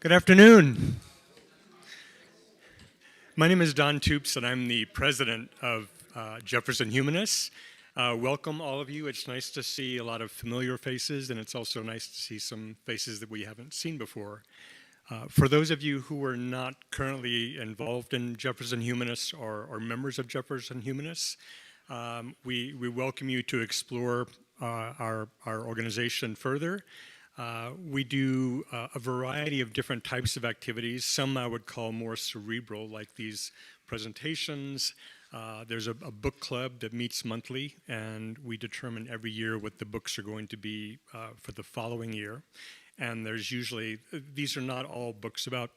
Good afternoon. My name is Don Toops, and I'm the president of Jefferson Humanists. Welcome, all of you. It's nice to see a lot of familiar faces, and it's also nice to see some faces that we haven't seen before. For those of you who are not currently involved in Jefferson Humanists or members of Jefferson Humanists, we welcome you to explore our organization further. We do a variety of different types of activities. Some I would call more cerebral, like these presentations. There's a book club that meets monthly, and we determine every year what the books are going to be for the following year. And there's usually, these are not all books about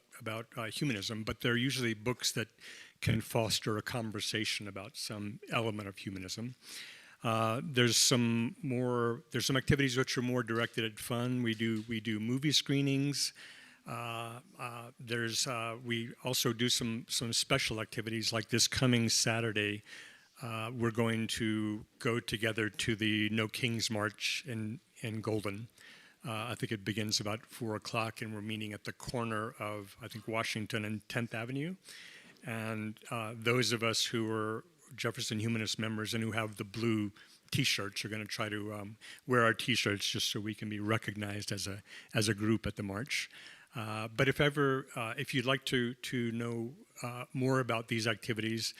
humanism, but they're usually books that can foster a conversation about some element of humanism. There's some activities which are more directed at fun. We do movie screenings. We also do some special activities, like this coming Saturday. We're going to go together to the No Kings March in Golden. I think it begins about 4 o'clock, and we're meeting at the corner of, I think, Washington and 10th Avenue. And those of us who are Jefferson Humanist members and who have the blue T-shirts are going to try to wear our T-shirts just so we can be recognized as a group at the march. But if you'd like to know more about these activities,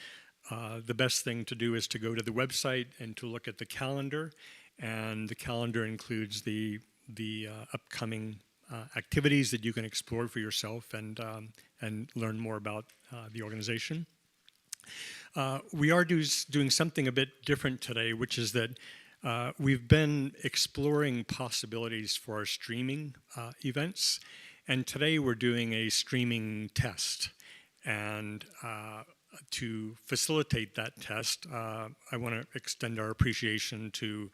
the best thing to do is to go to the website and to look at the calendar. And the calendar includes the upcoming activities that you can explore for yourself and learn more about the organization. We are doing something a bit different today, which is that we've been exploring possibilities for our streaming events, and today we're doing a streaming test. And to facilitate that test, I want to extend our appreciation to,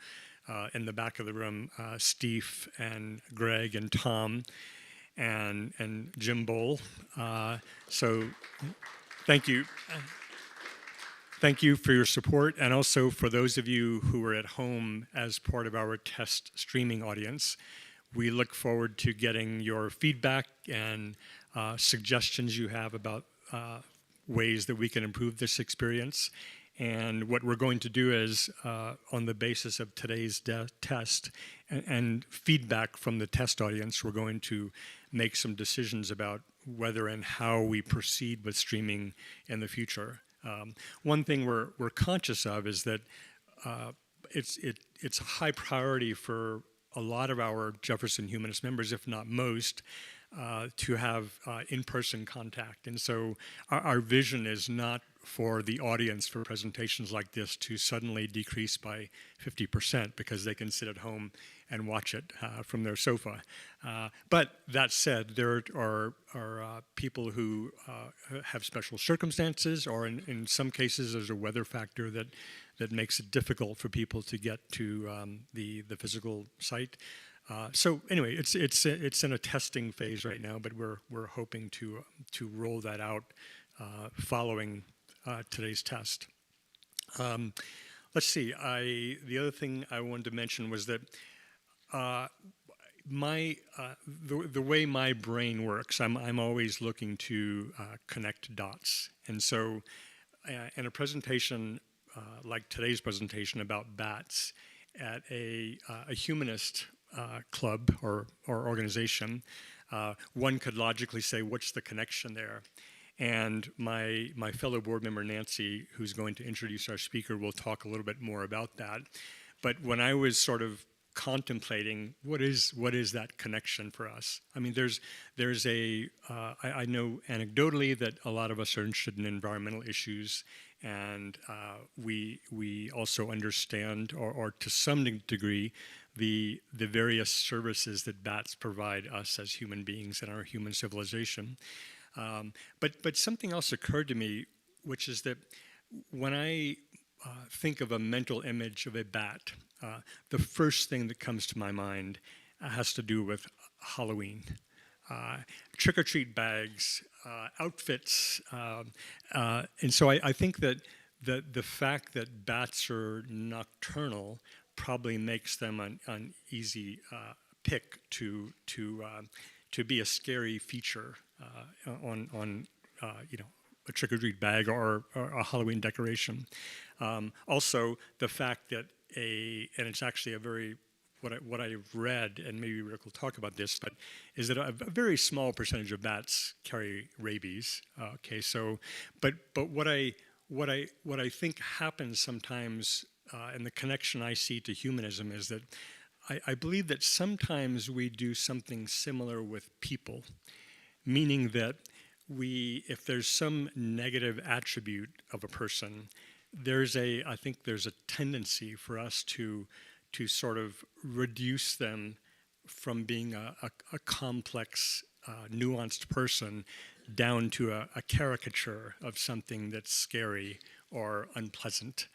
in the back of the room, Steve and Greg and Tom and Jim Bowl. So thank you. Thank you for your support, and also for those of you who are at home as part of our test streaming audience. We look forward to getting your feedback and suggestions you have about ways that we can improve this experience. And what we're going to do is, on the basis of today's test and feedback from the test audience, we're going to make some decisions about whether and how we proceed with streaming in the future. One thing we're conscious of is that it's a high priority for a lot of our Jefferson Humanist members, if not most, to have in-person contact. And so our vision is not for the audience for presentations like this to suddenly decrease by 50% because they can sit at home and watch it from their sofa. But that said, there are people who have special circumstances, or in some cases there's a weather factor that makes it difficult for people to get to the physical site. So anyway, it's in a testing phase right now, but we're hoping to roll that out following today's test. Let's see. The other thing I wanted to mention was that the way my brain works, I'm always looking to connect dots, and so in a presentation like today's presentation about bats at a humanist club or organization, one could logically say, what's the connection there? And my fellow board member, Nancy, who's going to introduce our speaker, will talk a little bit more about that. But when I was sort of contemplating what is that connection for us, I mean, I know anecdotally that a lot of us are interested in environmental issues, and we also understand, or to some degree, the various services that bats provide us as human beings in our human civilization. But something else occurred to me, which is that when I think of a mental image of a bat, the first thing that comes to my mind has to do with Halloween. Trick-or-treat bags, outfits, and so I think that the fact that bats are nocturnal probably makes them an easy pick to to be a scary feature on a trick-or-treat bag or a Halloween decoration. Also, the fact that and it's actually a very, what I've read, and maybe Rick will talk about this, but is that a very small percentage of bats carry rabies. But what I think happens sometimes, and the connection I see to humanism is that I believe that sometimes we do something similar with people, meaning that if there's some negative attribute of a person, I think there's a tendency for us to sort of reduce them from being a complex, nuanced person down to a caricature of something that's scary or unpleasant.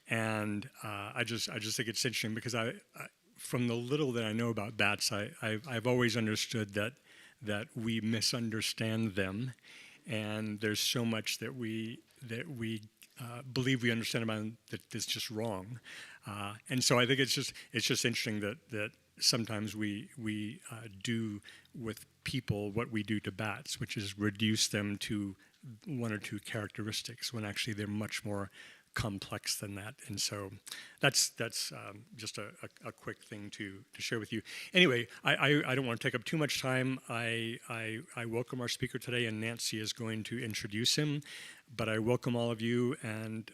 And I just think it's interesting because from the little that I know about bats, I've always understood that we misunderstand them, and there's so much that we believe we understand about them that's just wrong. And so I think it's just interesting that sometimes we do with people what we do to bats, which is reduce them to one or two characteristics when actually they're much more complex than that. And so that's just a quick thing to share with you. Anyway, I don't want to take up too much time. I welcome our speaker today, and Nancy is going to introduce him. But I welcome all of you, and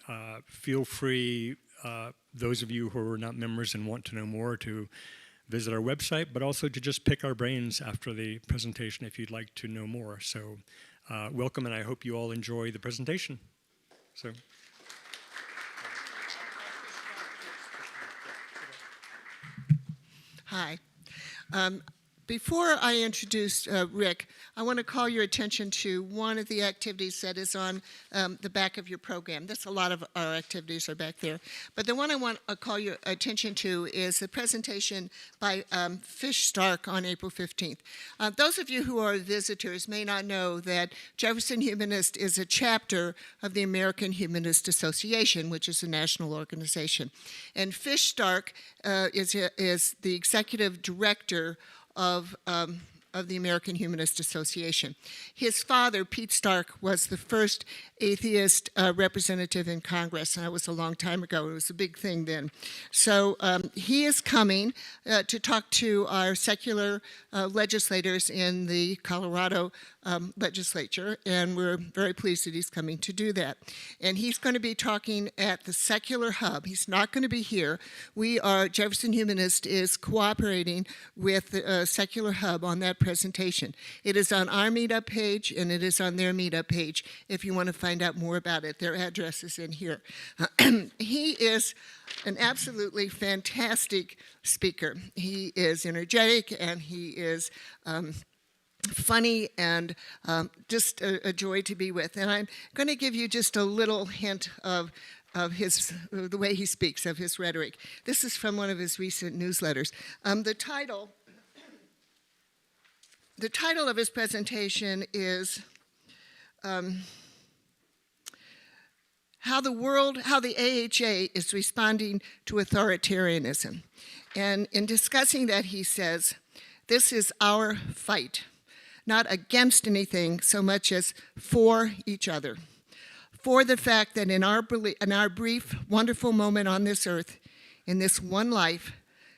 feel free, those of you who are not members and want to know more, to visit our website, but also to just pick our brains after the presentation if you'd like to know more. So welcome, and I hope you all enjoy the presentation. So. Hi. Before I introduce Rick, I want to call your attention to one of the activities that is on the back of your program. A lot of our activities are back there. But the one I want to call your attention to is the presentation by Fish Stark on April 15th. Those of you who are visitors may not know that Jefferson Humanist is a chapter of the American Humanist Association, which is a national organization. And Fish Stark is the executive director of the American Humanist Association. His father, Pete Stark, was the first atheist representative in Congress, and that was a long time ago. It was a big thing then. So he is coming to talk to our secular legislators in the Colorado legislature, and we're very pleased that he's coming to do that. And he's going to be talking at the Secular Hub. He's not going to be here. Jefferson Humanist is cooperating with the Secular Hub on that presentation. It is on our meetup page, and it is on their meetup page if you want to find out more about it. Their address is in here. He is an absolutely fantastic speaker. He is energetic, and he is funny, and just a joy to be with. And I'm going to give you just a little hint of the way he speaks, of his rhetoric. This is from one of his recent newsletters. The title of his presentation is How the AHA is Responding to Authoritarianism. And in discussing that, he says, this is our fight, not against anything so much as for each other, for the fact that in our brief, wonderful moment on this earth, in this one life,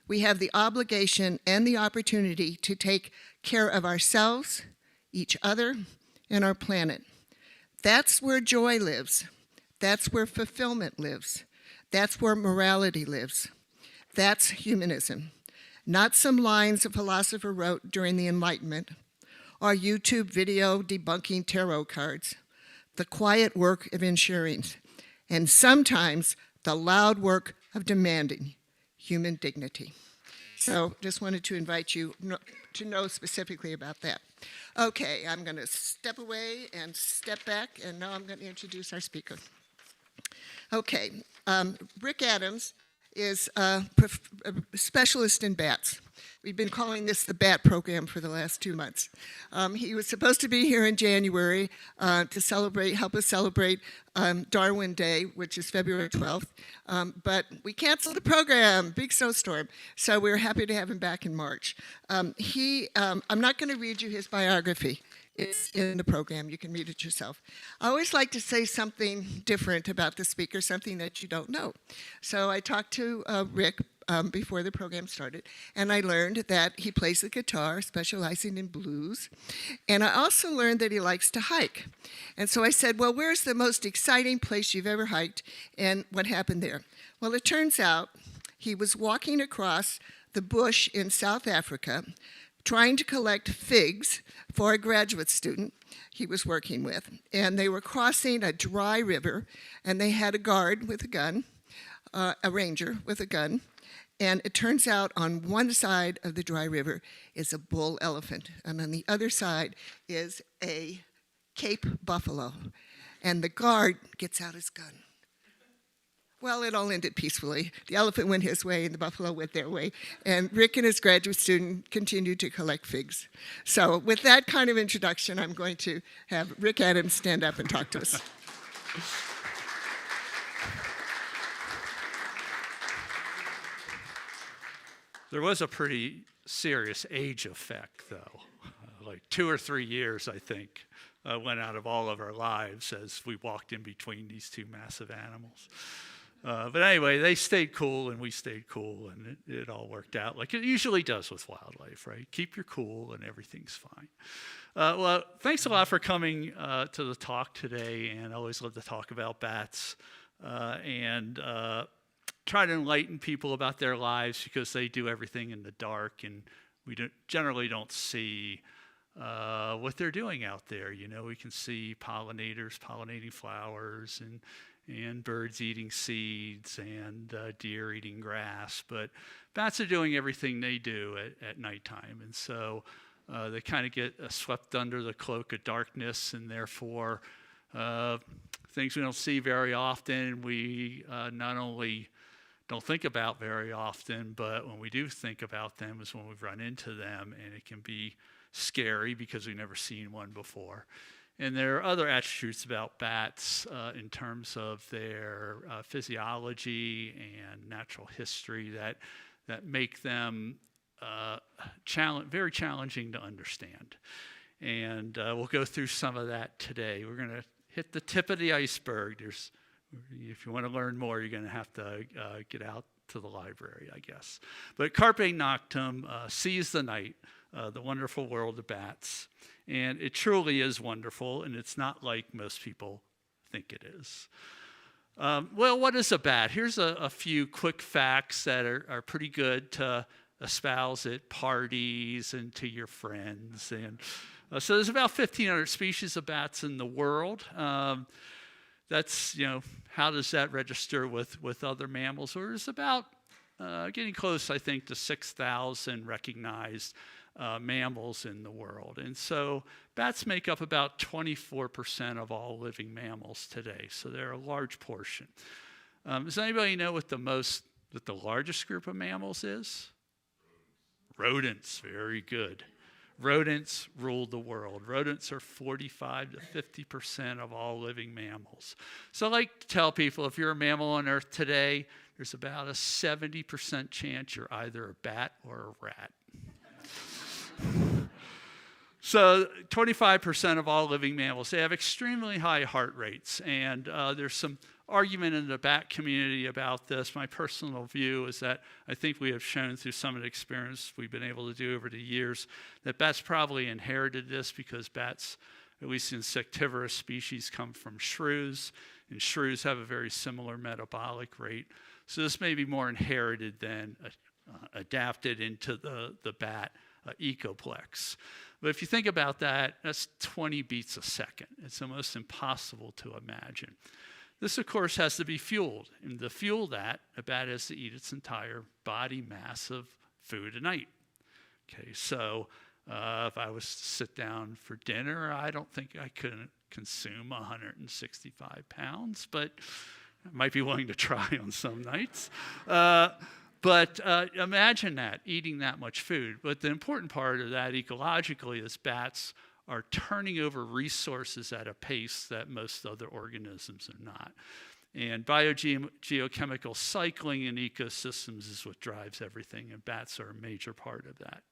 we have the obligation and the opportunity to take care of ourselves, each other, and our planet. That's where joy lives. That's where fulfillment lives. That's where morality lives. That's humanism. Not some lines a philosopher wrote during the Enlightenment, or YouTube video debunking tarot cards, the quiet work of ensuring, and sometimes the loud work of demanding human dignity. So just wanted to invite you to know specifically about that. Okay, I'm going to step away and step back, and now I'm going to introduce our speaker. Okay, Rick Adams is a specialist in bats. We've been calling this the BAT program for the last 2 months. He was supposed to be here in January to help us celebrate Darwin Day, which is February 12th, but we canceled the program, big snowstorm, so we're happy to have him back in March. I'm not going to read you his biography. It's in the program. You can read it yourself. I always like to say something different about the speaker, something that you don't know. So I talked to Rick before the program started, and I learned that he plays the guitar, specializing in blues. And I also learned that he likes to hike. And so I said, well, where's the most exciting place you've ever hiked, and what happened there? Well, it turns out he was walking across the bush in South Africa, trying to collect figs for a graduate student he was working with. And they were crossing a dry river, and they had a guard with a gun, a ranger with a gun. And it turns out on one side of the dry river is a bull elephant, and on the other side is a Cape buffalo. And the guard gets out his gun. Well, it all ended peacefully. The elephant went his way and the buffalo went their way. And Rick and his graduate student continued to collect figs. So with that kind of introduction, I'm going to have Rick Adams stand up and talk to us. There was a pretty serious age effect, though. Like 2 or 3 years, I think, went out of all of our lives as we walked in between these two massive animals. But anyway, they stayed cool and we stayed cool, and it all worked out like it usually does with wildlife, right? Keep your cool and everything's fine. Well, thanks a lot for coming to the talk today, and I always love to talk about bats and try to enlighten people about their lives, because they do everything in the dark and we generally don't see what they're doing out there. You know, we can see pollinators pollinating flowers and birds eating seeds and deer eating grass, but bats are doing everything they do at nighttime, and so they kind of get swept under the cloak of darkness, and therefore things we don't see very often, we not only don't think about very often, but when we do think about them is when we've run into them, and it can be scary because we've never seen one before. And there are other attributes about bats in terms of their physiology and natural history that make them very challenging to understand. And we'll go through some of that today. We're going to hit the tip of the iceberg. If you want to learn more, you're going to have to get out to the library, I guess. But Carpe Noctem, seize the night, the wonderful world of bats. And it truly is wonderful, and it's not like most people think it is. Well, what is a bat? Here's a few quick facts that are pretty good to espouse at parties and to your friends. And so there's about 1,500 species of bats in the world. That's, how does that register with other mammals? Or it's about getting close, I think, to 6,000 recognized mammals in the world. And so bats make up about 24% of all living mammals today. So they're a large portion. Does anybody know what the largest group of mammals is? Rodents. Very good. Rodents rule the world. Rodents are 45 to 50% of all living mammals. So I like to tell people, if you're a mammal on Earth today, there's about a 70% chance you're either a bat or a rat. So 25% of all living mammals, they have extremely high heart rates. And there's some argument in the bat community about this. My personal view is that I think we have shown through some of the experience we've been able to do over the years that bats probably inherited this, because bats, at least insectivorous species, come from shrews, and shrews have a very similar metabolic rate. So this may be more inherited than adapted into the bat ecoplex. But if you think about that, that's 20 beats a second. It's almost impossible to imagine. This, of course, has to be fueled. And to fuel that, a bat has to eat its entire body mass of food a night. Okay, so if I was to sit down for dinner, I don't think I could consume 165 pounds, but Might be willing to try on some nights. But imagine that, eating that much food. But the important part of that ecologically is bats are turning over resources at a pace that most other organisms are not. And biogeochemical cycling in ecosystems is what drives everything, and bats are a major part of that.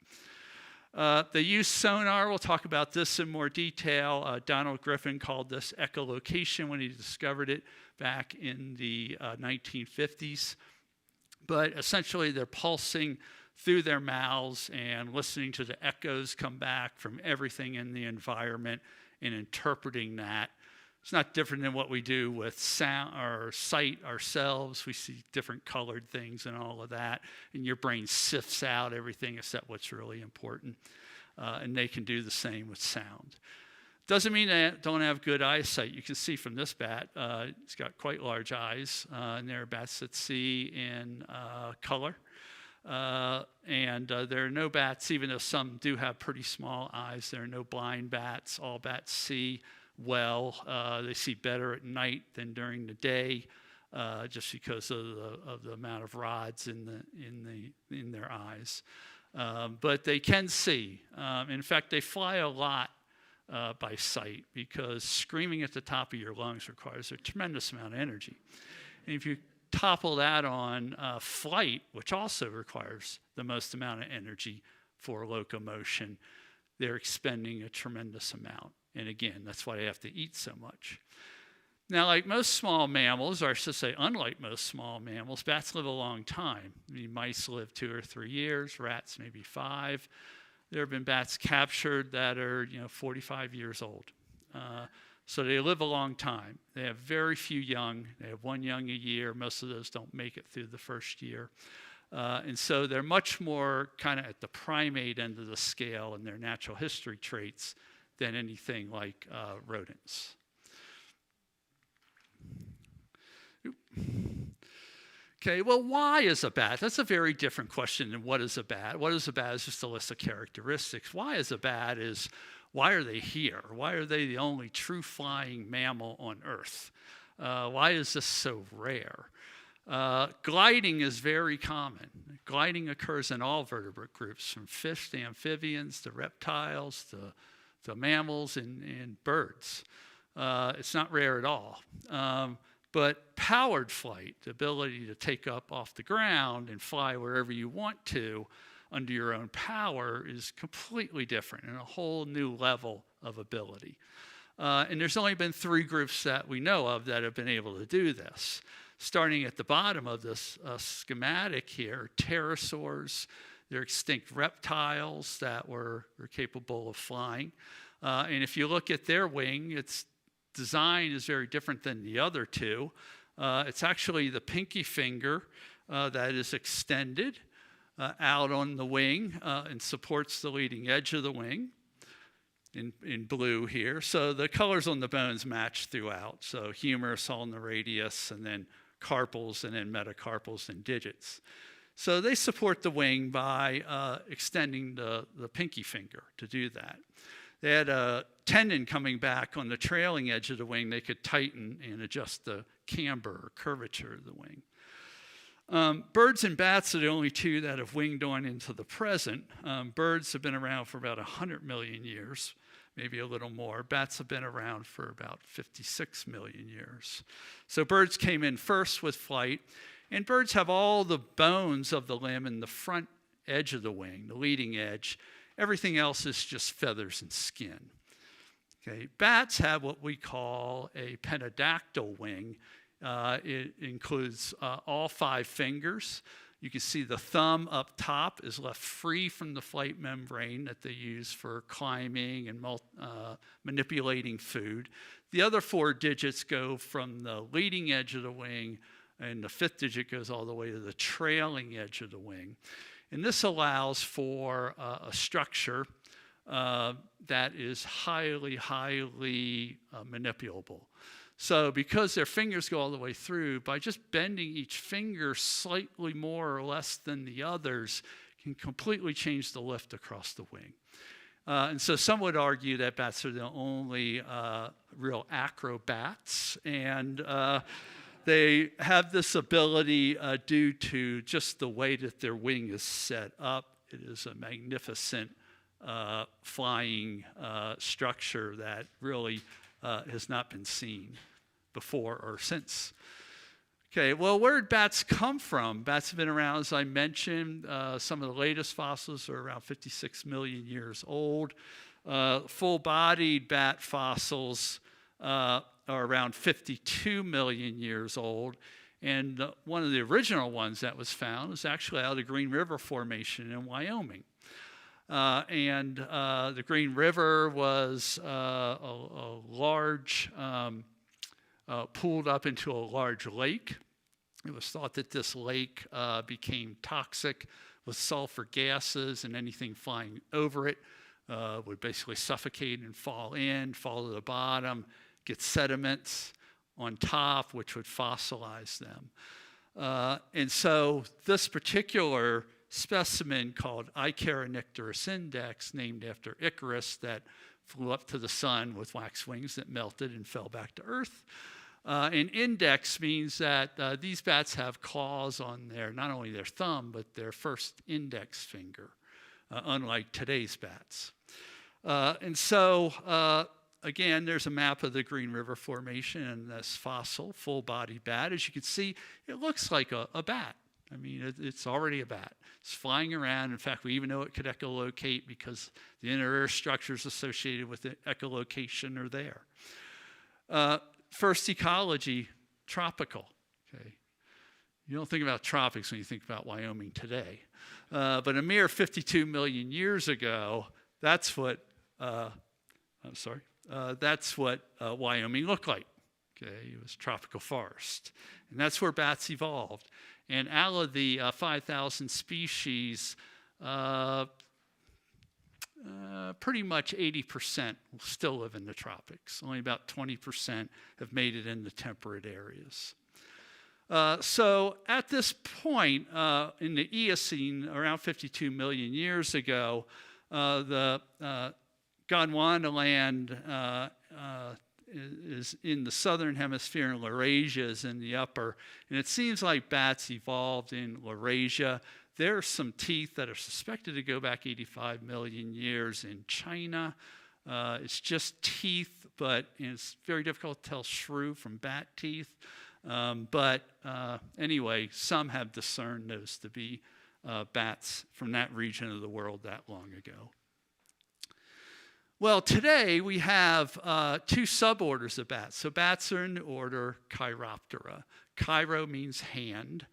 They use sonar. We'll talk about this in more detail. Donald Griffin called this echolocation when he discovered it back in the 1950s. But essentially, they're pulsing through their mouths and listening to the echoes come back from everything in the environment and interpreting that. It's not different than what we do with sound or sight ourselves. We see different colored things and all of that, and your brain sifts out everything except what's really important. And they can do the same with sound. Doesn't mean they don't have good eyesight. You can see from this bat, it's got quite large eyes, and there are bats that see in color. And there are no bats, even though some do have pretty small eyes, there are no blind bats. All bats see well. They see better at night than during the day, just because of the amount of rods in their eyes. But they can see. In fact, they fly a lot by sight, because screaming at the top of your lungs requires a tremendous amount of energy. And if you topple that on flight, which also requires the most amount of energy for locomotion, they're expending a tremendous amount. And again, that's why they have to eat so much. Now, like most small mammals, or I should say unlike most small mammals, bats live a long time. I mean, mice live 2 or 3 years, rats maybe 5. There have been bats captured that are 45 years old. So they live a long time. They have very few young. They have 1 young a year. Most of those don't make it through the first year. And so they're much more kind of at the primate end of the scale in their natural history traits than anything like rodents. Okay, well, why is a bat? That's a very different question than what is a bat. What is a bat is just a list of characteristics. Why is a bat is, why are they here? Why are they the only true flying mammal on Earth? Why is this so rare? Gliding is very common. Gliding occurs in all vertebrate groups, from fish to amphibians to reptiles to mammals and birds. It's not rare at all. But powered flight, the ability to take up off the ground and fly wherever you want to under your own power, is completely different and a whole new level of ability. And there's only been 3 groups that we know of that have been able to do this. Starting at the bottom of this schematic here, pterosaurs, they're extinct reptiles that were capable of flying. And if you look at their wing, its design is very different than the other 2. It's actually the pinky finger that is extended out on the wing and supports the leading edge of the wing in blue here. So the colors on the bones match throughout. So humerus on the radius, and then carpals, and then metacarpals and digits. So they support the wing by extending the pinky finger to do that. They had a tendon coming back on the trailing edge of the wing. They could tighten and adjust the camber or curvature of the wing. Birds and bats are the only 2 that have winged on into the present. Birds have been around for about 100 million years, maybe a little more. Bats have been around for about 56 million years. So birds came in first with flight, and birds have all the bones of the limb in the front edge of the wing, the leading edge. Everything else is just feathers and skin. Okay, bats have what we call a pentadactyl wing. It includes all 5 fingers. You can see the thumb up top is left free from the flight membrane that they use for climbing and manipulating food. The other 4 digits go from the leading edge of the wing, and the 5th digit goes all the way to the trailing edge of the wing. And this allows for a structure that is highly manipulable. So because their fingers go all the way through, by just bending each finger slightly more or less than the others, can completely change the lift across the wing. And so some would argue that bats are the only real acrobats, and They have this ability due to just the way that their wing is set up. It is a magnificent flying structure that really has not been seen before or since. Okay, well, where did bats come from? Bats have been around, as I mentioned. Some of the latest fossils are around 56 million years old. Full-bodied bat fossils are around 52 million years old. And one of the original ones that was found was actually out of the Green River Formation in Wyoming. The Green River was a large, pooled up into a large lake. It was thought that this lake became toxic with sulfur gases, and anything flying over it would basically suffocate and fall to the bottom, get sediments on top, which would fossilize them. And so this particular specimen called Icaronicterus index, named after Icarus, that flew up to the sun with wax wings that melted and fell back to Earth. And index means that these bats have claws on not only their thumb, but their first index finger, unlike today's bats. Again, there's a map of the Green River Formation and this fossil, full-body bat. As you can see, it looks like a bat. I mean, it's already a bat. It's flying around. In fact, we even know it could echolocate because the inner ear structures associated with echolocation are there. First ecology, tropical. Okay. You don't think about tropics when you think about Wyoming today. But a mere 52 million years ago, that's what Wyoming looked like. Okay, it was tropical forest. And that's where bats evolved. And out of the 5,000 species, pretty much 80% will still live in the tropics. Only about 20% have made it into temperate areas. So at this point, in the Eocene, around 52 million years ago, the Gondwanaland is in the southern hemisphere, and Laurasia is in the upper. And it seems like bats evolved in Laurasia. There are some teeth that are suspected to go back 85 million years in China. It's just teeth, but it's very difficult to tell shrew from bat teeth. Anyway, some have discerned those to be bats from that region of the world that long ago. Well, today we have two suborders of bats. So bats are in the order Chiroptera. Chiro means hand.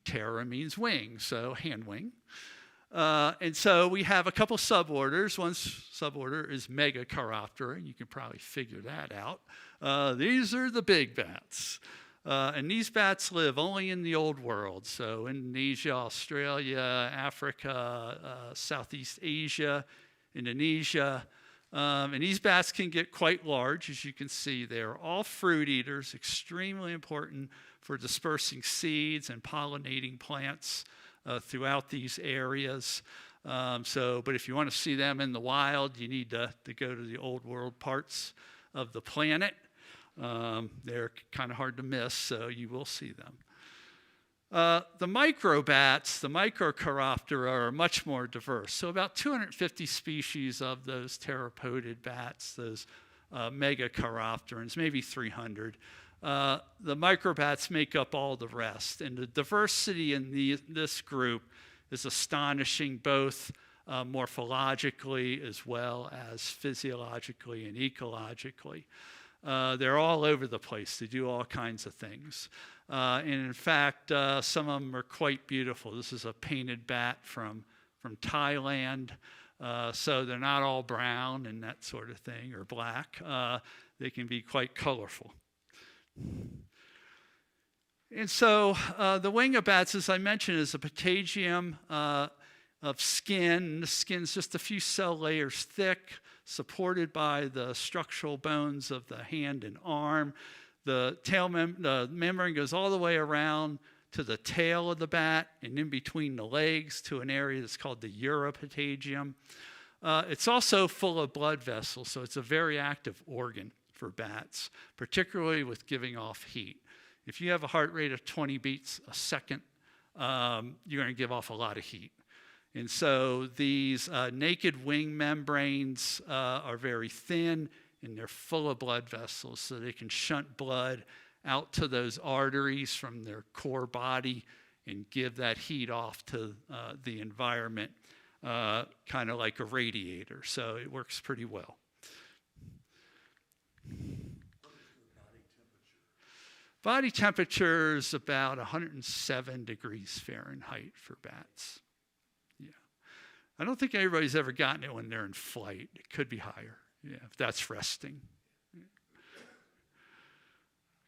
Ptera means wing, so hand wing. And so we have a couple suborders. One suborder is Megachiroptera, and you can probably figure that out. These are the big bats. And these bats live only in the old world, so Indonesia, Australia, Africa, Southeast Asia, Indonesia. And these bats can get quite large, as you can see. They're all fruit eaters, extremely important for dispersing seeds and pollinating plants throughout these areas. But if you want to see them in the wild, you need to go to the old world parts of the planet. They're kind of hard to miss, so you will see them. The microbats, the Microchiroptera, are much more diverse. So about 250 species of those pteropodid bats, those Megachiropterans, maybe 300. The microbats make up all the rest. And the diversity in this group is astonishing, both morphologically as well as physiologically and ecologically. They're all over the place. They do all kinds of things. And in fact, some of them are quite beautiful. This is a painted bat from Thailand. So they're not all brown and that sort of thing, or black. They can be quite colorful. And so the wing of bats, as I mentioned, is a patagium of skin. The skin's just a few cell layers thick, supported by the structural bones of the hand and arm. The the membrane goes all the way around to the tail of the bat and in between the legs to an area that's called the uropatagium. It's also full of blood vessels, so it's a very active organ for bats, particularly with giving off heat. If you have a heart rate of 20 beats a second, you're going to give off a lot of heat. And so these naked wing membranes are very thin, and they're full of blood vessels, so they can shunt blood out to those arteries from their core body and give that heat off to the environment, kind of like a radiator. So it works pretty well. Body temperature is about 107 degrees Fahrenheit for bats. Yeah. I don't think anybody's ever gotten it when they're in flight. It could be higher, yeah, if that's resting.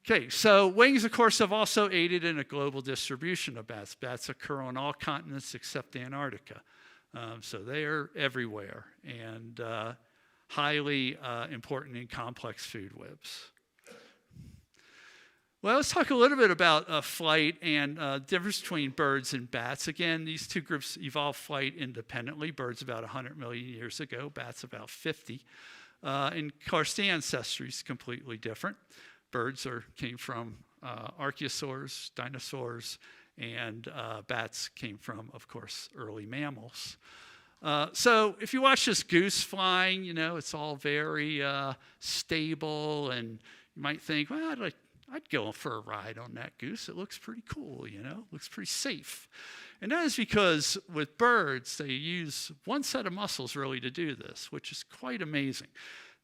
Okay, so wings, of course, have also aided in a global distribution of bats. Bats occur on all continents except Antarctica. So they are everywhere and highly important in complex food webs. Well, let's talk a little bit about flight and difference between birds and bats. Again, these two groups evolved flight independently. Birds about 100 million years ago, bats about 50. And of course, the ancestry is completely different. Birds came from archosaurs, dinosaurs, and bats came from, of course, early mammals. So if you watch this goose flying, you know, it's all very stable, and you might think, well, I'd go for a ride on that goose. It looks pretty cool, you know, looks pretty safe. And that is because with birds, they use one set of muscles really to do this, which is quite amazing.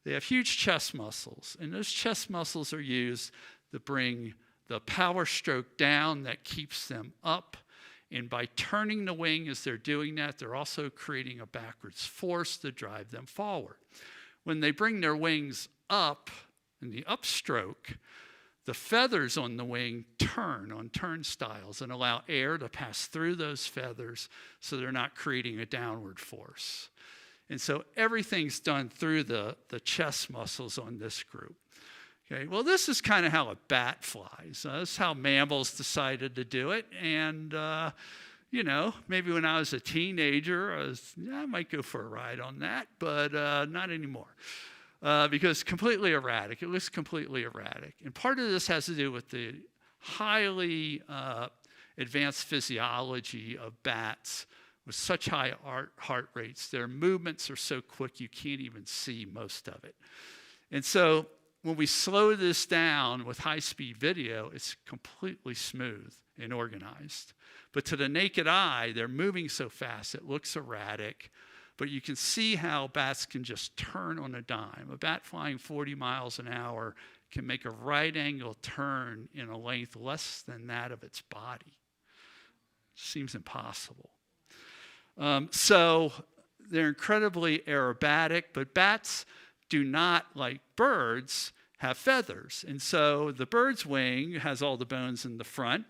They have huge chest muscles, and those chest muscles are used to bring the power stroke down that keeps them up. And by turning the wing as they're doing that, they're also creating a backwards force to drive them forward. When they bring their wings up in the upstroke, the feathers on the wing turn on turnstiles and allow air to pass through those feathers so they're not creating a downward force. And so everything's done through the chest muscles on this group. Okay, well, this is kind of how a bat flies. This is how mammals decided to do it. And, you know, maybe when I was a teenager, I might go for a ride on that, but not anymore. Because completely erratic. It looks completely erratic. And part of this has to do with the highly advanced physiology of bats with such high heart rates. Their movements are so quick you can't even see most of it. And so when we slow this down with high-speed video, it's completely smooth and organized. But to the naked eye, they're moving so fast, it looks erratic. But you can see how bats can just turn on a dime. A bat flying 40 miles an hour can make a right angle turn in a length less than that of its body. Seems impossible. So they're incredibly aerobatic, but bats do not, like birds, have feathers. And so the bird's wing has all the bones in the front.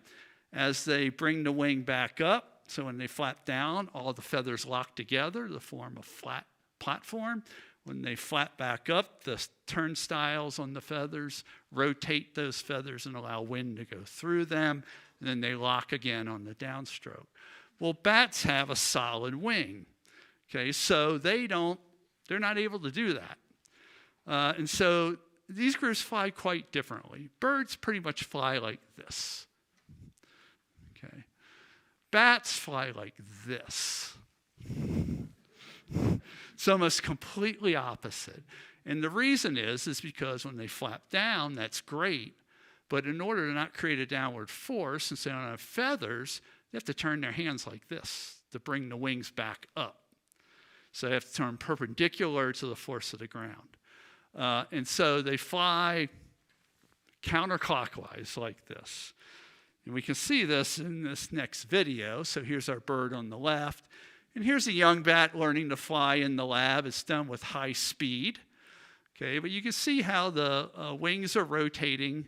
As they bring the wing back up, so when they flap down, all the feathers lock together to form a flat platform. When they flap back up, the turnstiles on the feathers rotate those feathers and allow wind to go through them. And then they lock again on the downstroke. Well, bats have a solid wing. Okay, so they're not able to do that. And so these groups fly quite differently. Birds pretty much fly like this. Okay. Bats fly like this. It's almost completely opposite. And the reason is because when they flap down, that's great. But in order to not create a downward force, since they don't have feathers, they have to turn their hands like this to bring the wings back up. So they have to turn perpendicular to the force of the ground. And so they fly counterclockwise like this. And we can see this in this next video. So here's our bird on the left. And here's a young bat learning to fly in the lab. It's done with high speed. Okay, but you can see how the wings are rotating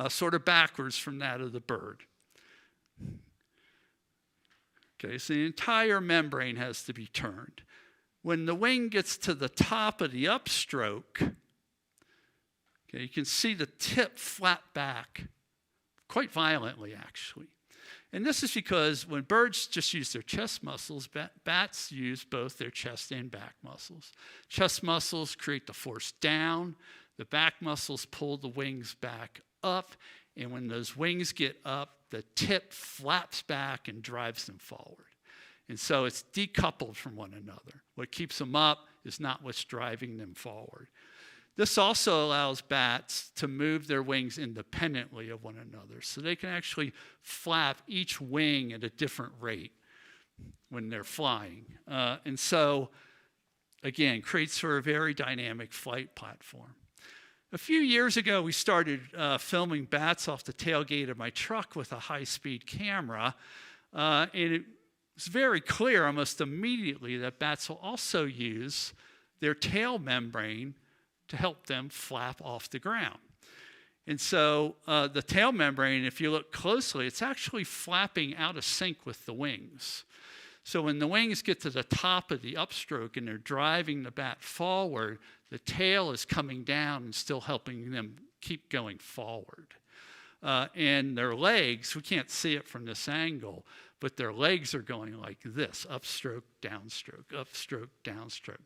sort of backwards from that of the bird. Okay, so the entire membrane has to be turned. When the wing gets to the top of the upstroke, okay, you can see the tip flap back quite violently, actually. And this is because when birds just use their chest muscles, bats use both their chest and back muscles. Chest muscles create the force down. The back muscles pull the wings back up, and when those wings get up, the tip flaps back and drives them forward. And so it's decoupled from one another. What keeps them up is not what's driving them forward. This also allows bats to move their wings independently of one another. So they can actually flap each wing at a different rate when they're flying. And so, again, creates for a very dynamic flight platform. A few years ago, we started filming bats off the tailgate of my truck with a high-speed camera. And it was very clear almost immediately that bats will also use their tail membrane to help them flap off the ground. And so the tail membrane, if you look closely, it's actually flapping out of sync with the wings. So when the wings get to the top of the upstroke and they're driving the bat forward, the tail is coming down and still helping them keep going forward. And their legs, we can't see it from this angle, but their legs are going like this, upstroke, downstroke.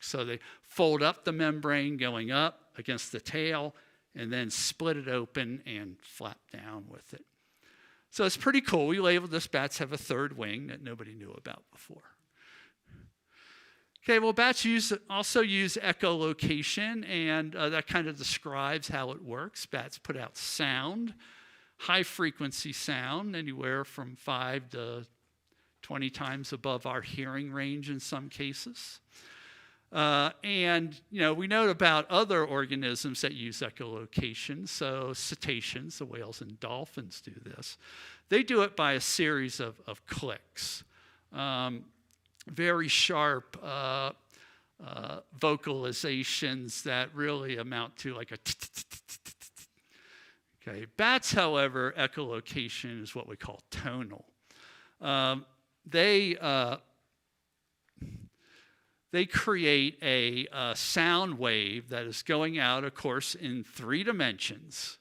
So they fold up the membrane going up against the tail and then split it open and flap down with it. So it's pretty cool. We labeled this bats have a third wing that nobody knew about before. Okay, well, bats also use echolocation, and that kind of describes how it works. Bats put out sound, high-frequency sound, anywhere from 5 to 20 times above our hearing range in some cases. And, we know about other organisms that use echolocation. So cetaceans, the whales and dolphins do this. They do it by a series of clicks. Very sharp vocalizations that really amount to like a okay. Bats, however, echolocation is what we call tonal. They create a sound wave that is going out, of course, in 3 dimensions.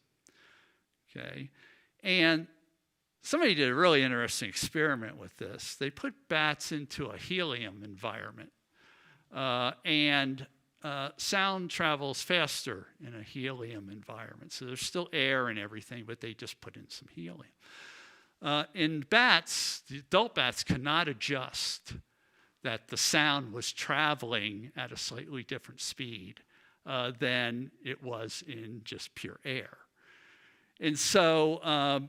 Okay, and somebody did a really interesting experiment with this. They put bats into a helium environment, and sound travels faster in a helium environment. So there's still air and everything, but they just put in some helium. In bats, the adult bats cannot adjust that the sound was traveling at a slightly different speed than it was in just pure air. And so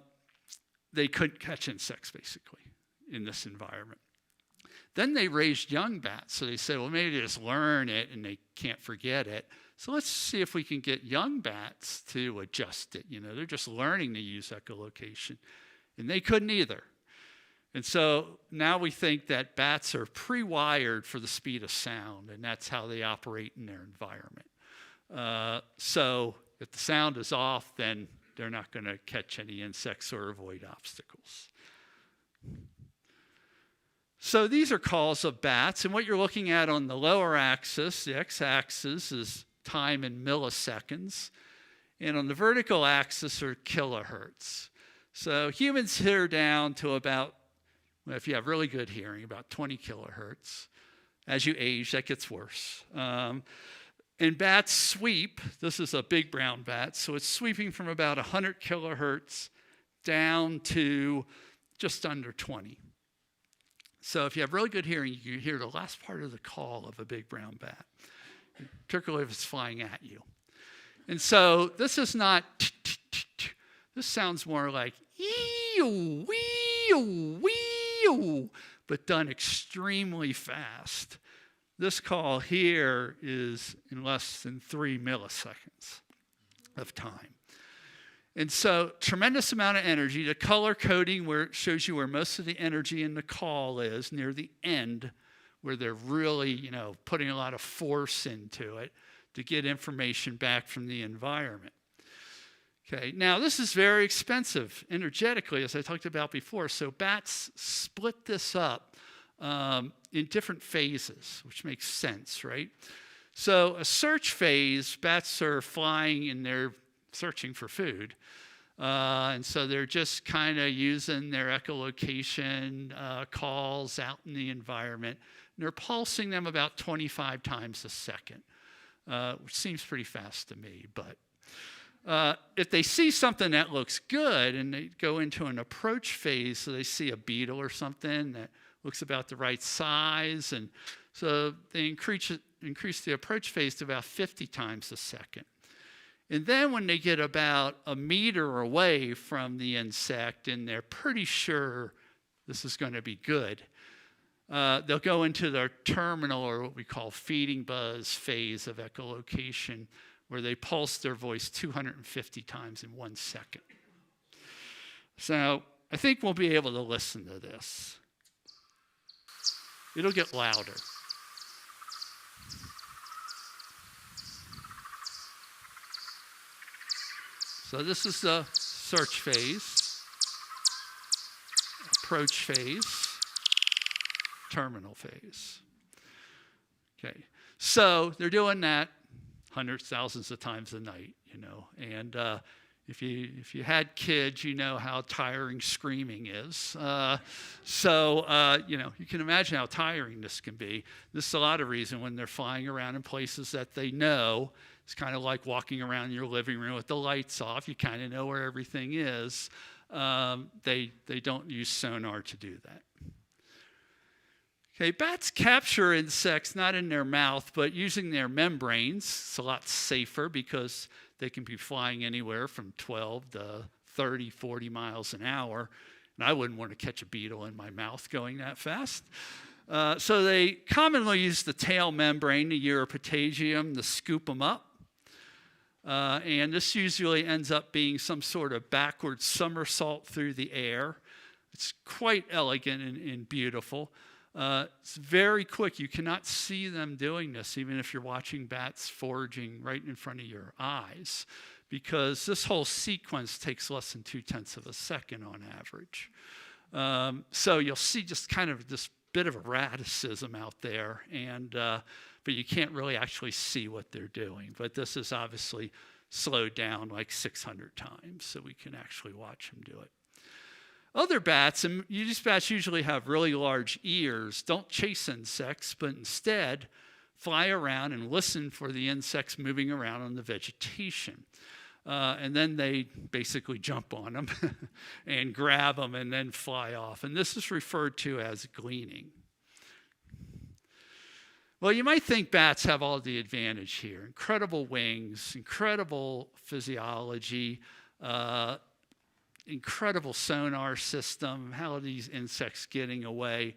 they couldn't catch insects, basically, in this environment. Then they raised young bats. So they said, well, maybe they just learn it and they can't forget it. So let's see if we can get young bats to adjust it. They're just learning to use echolocation. And they couldn't either. And so now we think that bats are pre-wired for the speed of sound, and that's how they operate in their environment. So if the sound is off, then they're not going to catch any insects or avoid obstacles. So these are calls of bats, and what you're looking at on the lower axis, the x-axis, is time in milliseconds, and on the vertical axis are kilohertz. So humans hear down to about, well, if you have really good hearing, about 20 kilohertz. As you age, that gets worse. And bats sweep. This is a big brown bat, so it's sweeping from about 100 kilohertz down to just under 20. So if you have really good hearing, you hear the last part of the call of a big brown bat, particularly if it's flying at you. And so this is not, this sounds more like ee-oo, wee-oo, wee-oo, but done extremely fast. This call here is in less than 3 milliseconds of time. And so tremendous amount of energy. The color coding where it shows you where most of the energy in the call is near the end, where they're really, putting a lot of force into it to get information back from the environment. Okay, now this is very expensive energetically, as I talked about before. So bats split this up in different phases, which makes sense, right? So a search phase, bats are flying and they're searching for food. And so they're just kind of using their echolocation calls out in the environment. And they're pulsing them about 25 times a second, which seems pretty fast to me, but If they see something that looks good and they go into an approach phase, so they see a beetle or something that looks about the right size, and so they increase the approach phase to about 50 times a second. And then when they get about a meter away from the insect and they're pretty sure this is going to be good, they'll go into their terminal, or what we call feeding buzz phase of echolocation, where they pulse their voice 250 times in 1 second. So I think we'll be able to listen to this. It'll get louder. So this is the search phase, approach phase, terminal phase. Okay, so they're doing that hundreds, thousands of times a night, and if you had kids, you know how tiring screaming is. You can imagine how tiring this can be. This is a lot of reason when they're flying around in places that they know. It's kind of like walking around your living room with the lights off. You kind of know where everything is. They don't use sonar to do that. Okay, bats capture insects not in their mouth, but using their membranes. It's a lot safer because they can be flying anywhere from 12 to 30, 40 miles an hour. And I wouldn't want to catch a beetle in my mouth going that fast. So they commonly use the tail membrane, the uropatagium, to scoop them up. And this usually ends up being some sort of backward somersault through the air. It's quite elegant and beautiful. It's very quick. You cannot see them doing this, even if you're watching bats foraging right in front of your eyes, because this whole sequence takes less than 0.2 of a second on average. So you'll see just kind of this bit of erraticism out there, but you can't really actually see what they're doing. But this is obviously slowed down like 600 times, so we can actually watch them do it. Other bats, and these bats usually have really large ears, don't chase insects, but instead fly around and listen for the insects moving around on the vegetation. And then they basically jump on them and grab them and then fly off. And this is referred to as gleaning. Well, you might think bats have all the advantage here. Incredible wings, incredible physiology, incredible sonar system. How are these insects getting away?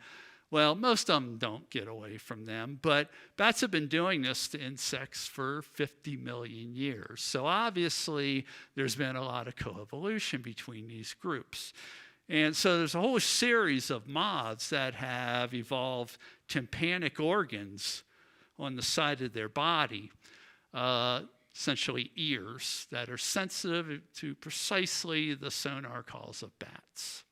Well, most of them don't get away from them, but bats have been doing this to insects for 50 million years. So obviously, there's been a lot of coevolution between these groups. And so there's a whole series of moths that have evolved tympanic organs on the side of their body, essentially ears that are sensitive to precisely the sonar calls of bats.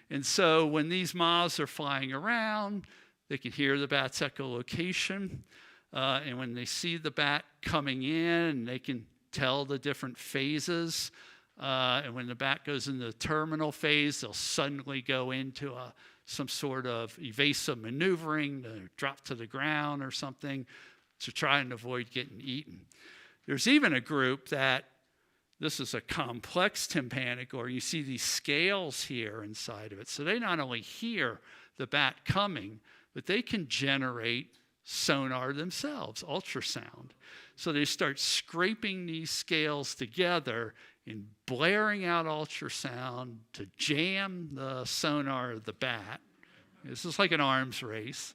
And so when these moths are flying around, they can hear the bat's echolocation. And when they see the bat coming in, they can tell the different phases. And when the bat goes into the terminal phase, they'll suddenly go into some sort of evasive maneuvering, to drop to the ground or something to try and avoid getting eaten. There's even a group that, this is a complex tympanic organ. You see these scales here inside of it. So they not only hear the bat coming, but they can generate sonar themselves, ultrasound. So they start scraping these scales together and blaring out ultrasound to jam the sonar of the bat. This is like an arms race.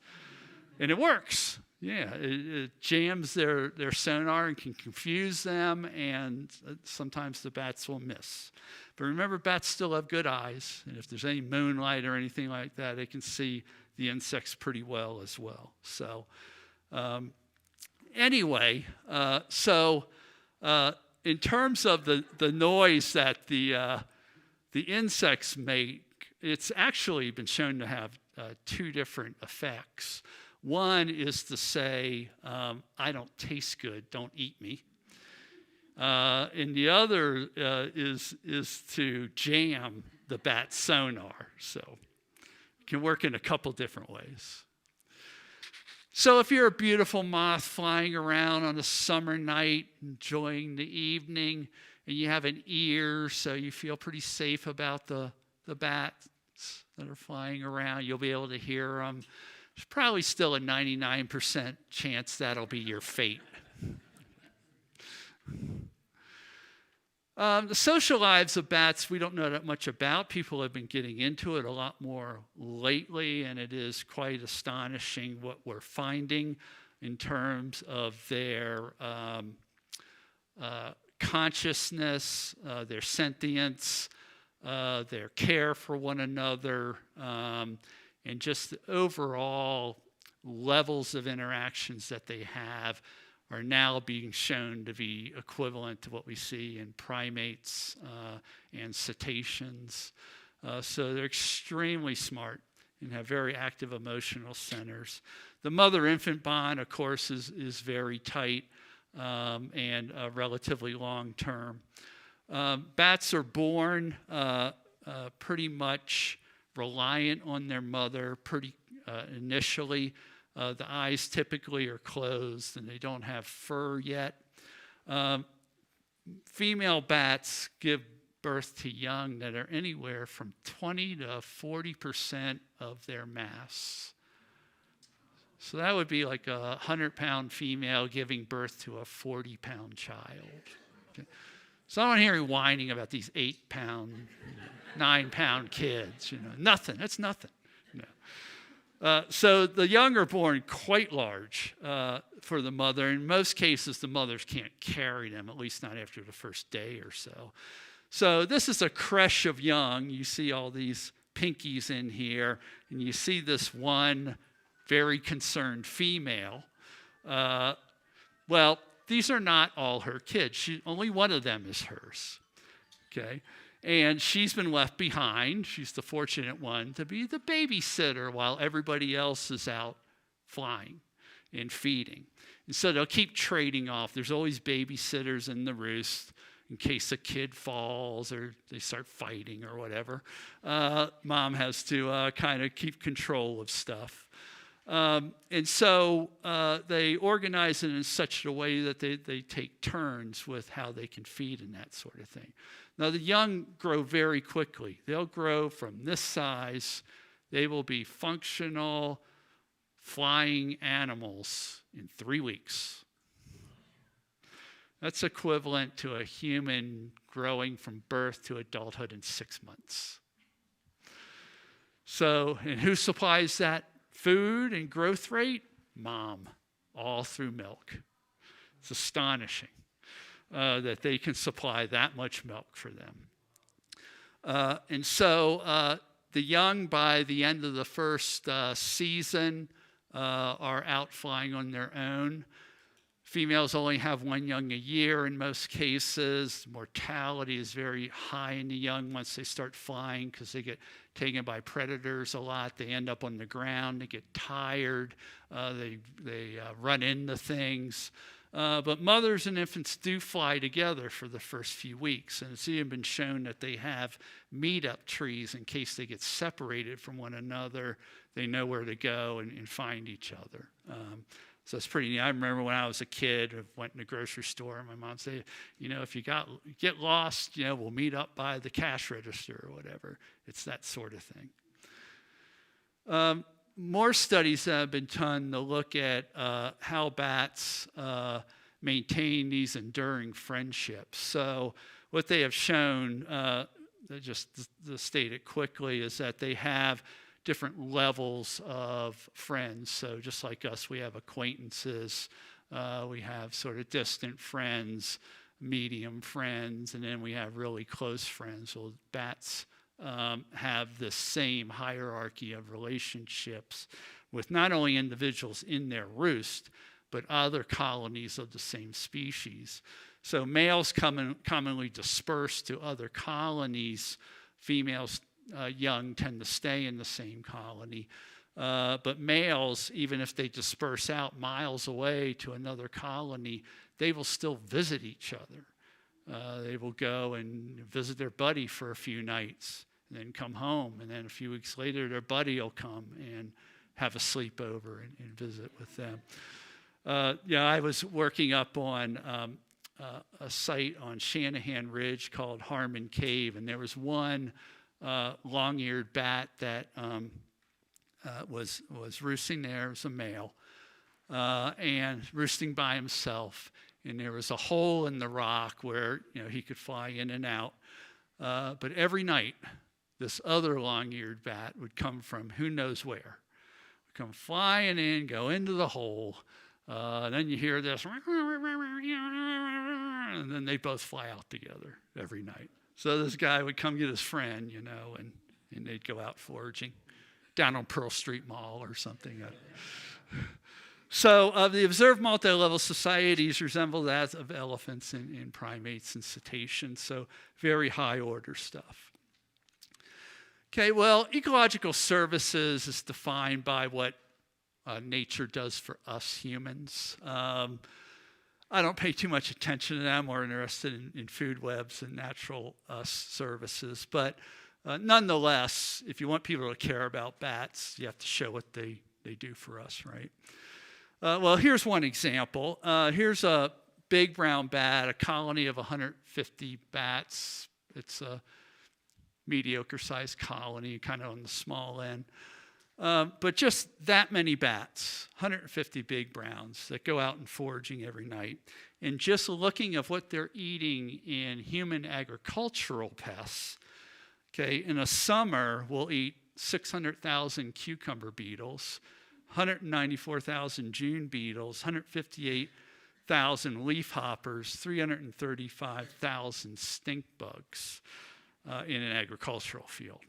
And it works. Yeah, it jams their sonar and can confuse them, and sometimes the bats will miss. But remember, bats still have good eyes, and if there's any moonlight or anything like that, they can see the insects pretty well as well. So anyway, in terms of the noise that the insects make, it's actually been shown to have two different effects. One is to say, I don't taste good, don't eat me. And the other is to jam the bat sonar. So it can work in a couple different ways. So if you're a beautiful moth flying around on a summer night, enjoying the evening, and you have an ear, so you feel pretty safe about the bats that are flying around. You'll be able to hear them. There's probably still a 99% chance that'll be your fate. The social lives of bats, we don't know that much about. People have been getting into it a lot more lately, and it is quite astonishing what we're finding in terms of their consciousness, their sentience, their care for one another, and just the overall levels of interactions that they have are now being shown to be equivalent to what we see in primates and cetaceans. So they're extremely smart and have very active emotional centers. The mother-infant bond, of course, is very tight and relatively long-term. Bats are born pretty much reliant on their mother pretty initially. The eyes typically are closed and they don't have fur yet. Female bats give birth to young that are anywhere from 20 to 40% of their mass. So that would be like a 100-pound female giving birth to a 40-pound child. Okay. So I don't hear you whining about these 8-pound, 9-pound kids. Nothing. That's nothing. So the young are born quite large for the mother. In most cases, the mothers can't carry them, at least not after the first day or so. So this is a creche of young. You see all these pinkies in here, and you see this one very concerned female. Well, these are not all her kids. Only one of them is hers. Okay? And she's been left behind. She's the fortunate one to be the babysitter while everybody else is out flying and feeding. And so they'll keep trading off. There's always babysitters in the roost in case a kid falls or they start fighting or whatever. Mom has to kind of keep control of stuff. And so they organize it in such a way that they take turns with how they can feed and that sort of thing. Now, the young grow very quickly. They'll grow from this size. They will be functional, flying animals in 3 weeks. That's equivalent to a human growing from birth to adulthood in 6 months. So, and who supplies that food and growth rate? Mom, all through milk. It's astonishing that they can supply that much milk for them. And so the young, by the end of the first season, are out flying on their own. Females only have one young a year in most cases. Mortality is very high in the young once they start flying because they get taken by predators a lot. They end up on the ground. They get tired. They run into things. But mothers and infants do fly together for the first few weeks. And it's even been shown that they have meet-up trees in case they get separated from one another. They know where to go and find each other. So it's pretty neat. I remember when I was a kid, I went in the grocery store, and my mom said, if you get lost, we'll meet up by the cash register or whatever. It's that sort of thing. More studies have been done to look at how bats maintain these enduring friendships. So what they have shown, just to state it quickly, is that they have different levels of friends. So just like us, we have acquaintances, we have sort of distant friends, medium friends, and then we have really close friends. Well, bats have the same hierarchy of relationships with not only individuals in their roost, but other colonies of the same species. So males commonly disperse to other colonies. Females, young, tend to stay in the same colony. But males, even if they disperse out miles away to another colony, they will still visit each other. They will go and visit their buddy for a few nights and then come home. And then a few weeks later, their buddy will come and have a sleepover and visit with them. I was working up on a site on Shanahan Ridge called Harmon Cave, and there was one long-eared bat that was roosting there. It was a male, and roosting by himself. And there was a hole in the rock where he could fly in and out. But every night, this other long-eared bat would come from who knows where. Would come flying in, go into the hole. Then you hear this, and then they both fly out together every night. So this guy would come get his friend, and they'd go out foraging down on Pearl Street Mall or something. So the observed multi-level societies resemble that of elephants and primates and cetaceans, so very high order stuff. Okay, well, ecological services is defined by what nature does for us humans. I don't pay too much attention to them. I'm more interested in food webs and natural services. But nonetheless, if you want people to care about bats, you have to show what they do for us, right? Well, here's one example. Here's a big brown bat, a colony of 150 bats. It's a mediocre-sized colony, kind of on the small end. But just that many bats, 150 big browns that go out and foraging every night. And just looking at what they're eating in human agricultural pests, okay, in a summer, we'll eat 600,000 cucumber beetles, 194,000 June beetles, 158,000 leafhoppers, 335,000 stink bugs in an agricultural field.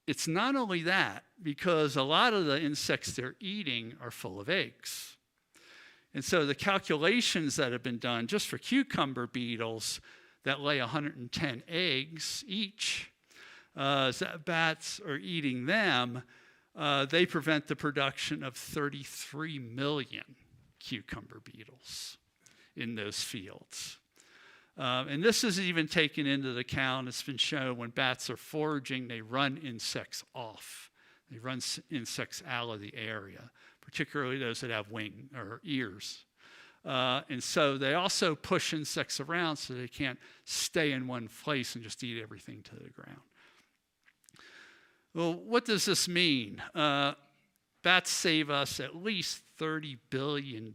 It's not only that, because a lot of the insects they're eating are full of eggs. And so the calculations that have been done just for cucumber beetles that lay 110 eggs each, as bats are eating them, they prevent the production of 33 million cucumber beetles in those fields. And this is even taken into account. It's been shown when bats are foraging, they run insects off. They run insects out of the area, particularly those that have wing or ears. And so they also push insects around so they can't stay in one place and just eat everything to the ground. Well, what does this mean? Bats save us at least $30 billion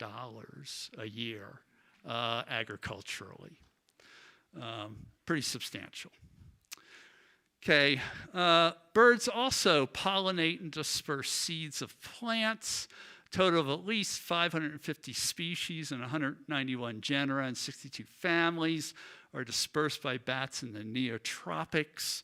a year agriculturally. Pretty substantial. Okay, birds also pollinate and disperse seeds of plants. A total of at least 550 species and 191 genera and 62 families are dispersed by bats in the neotropics.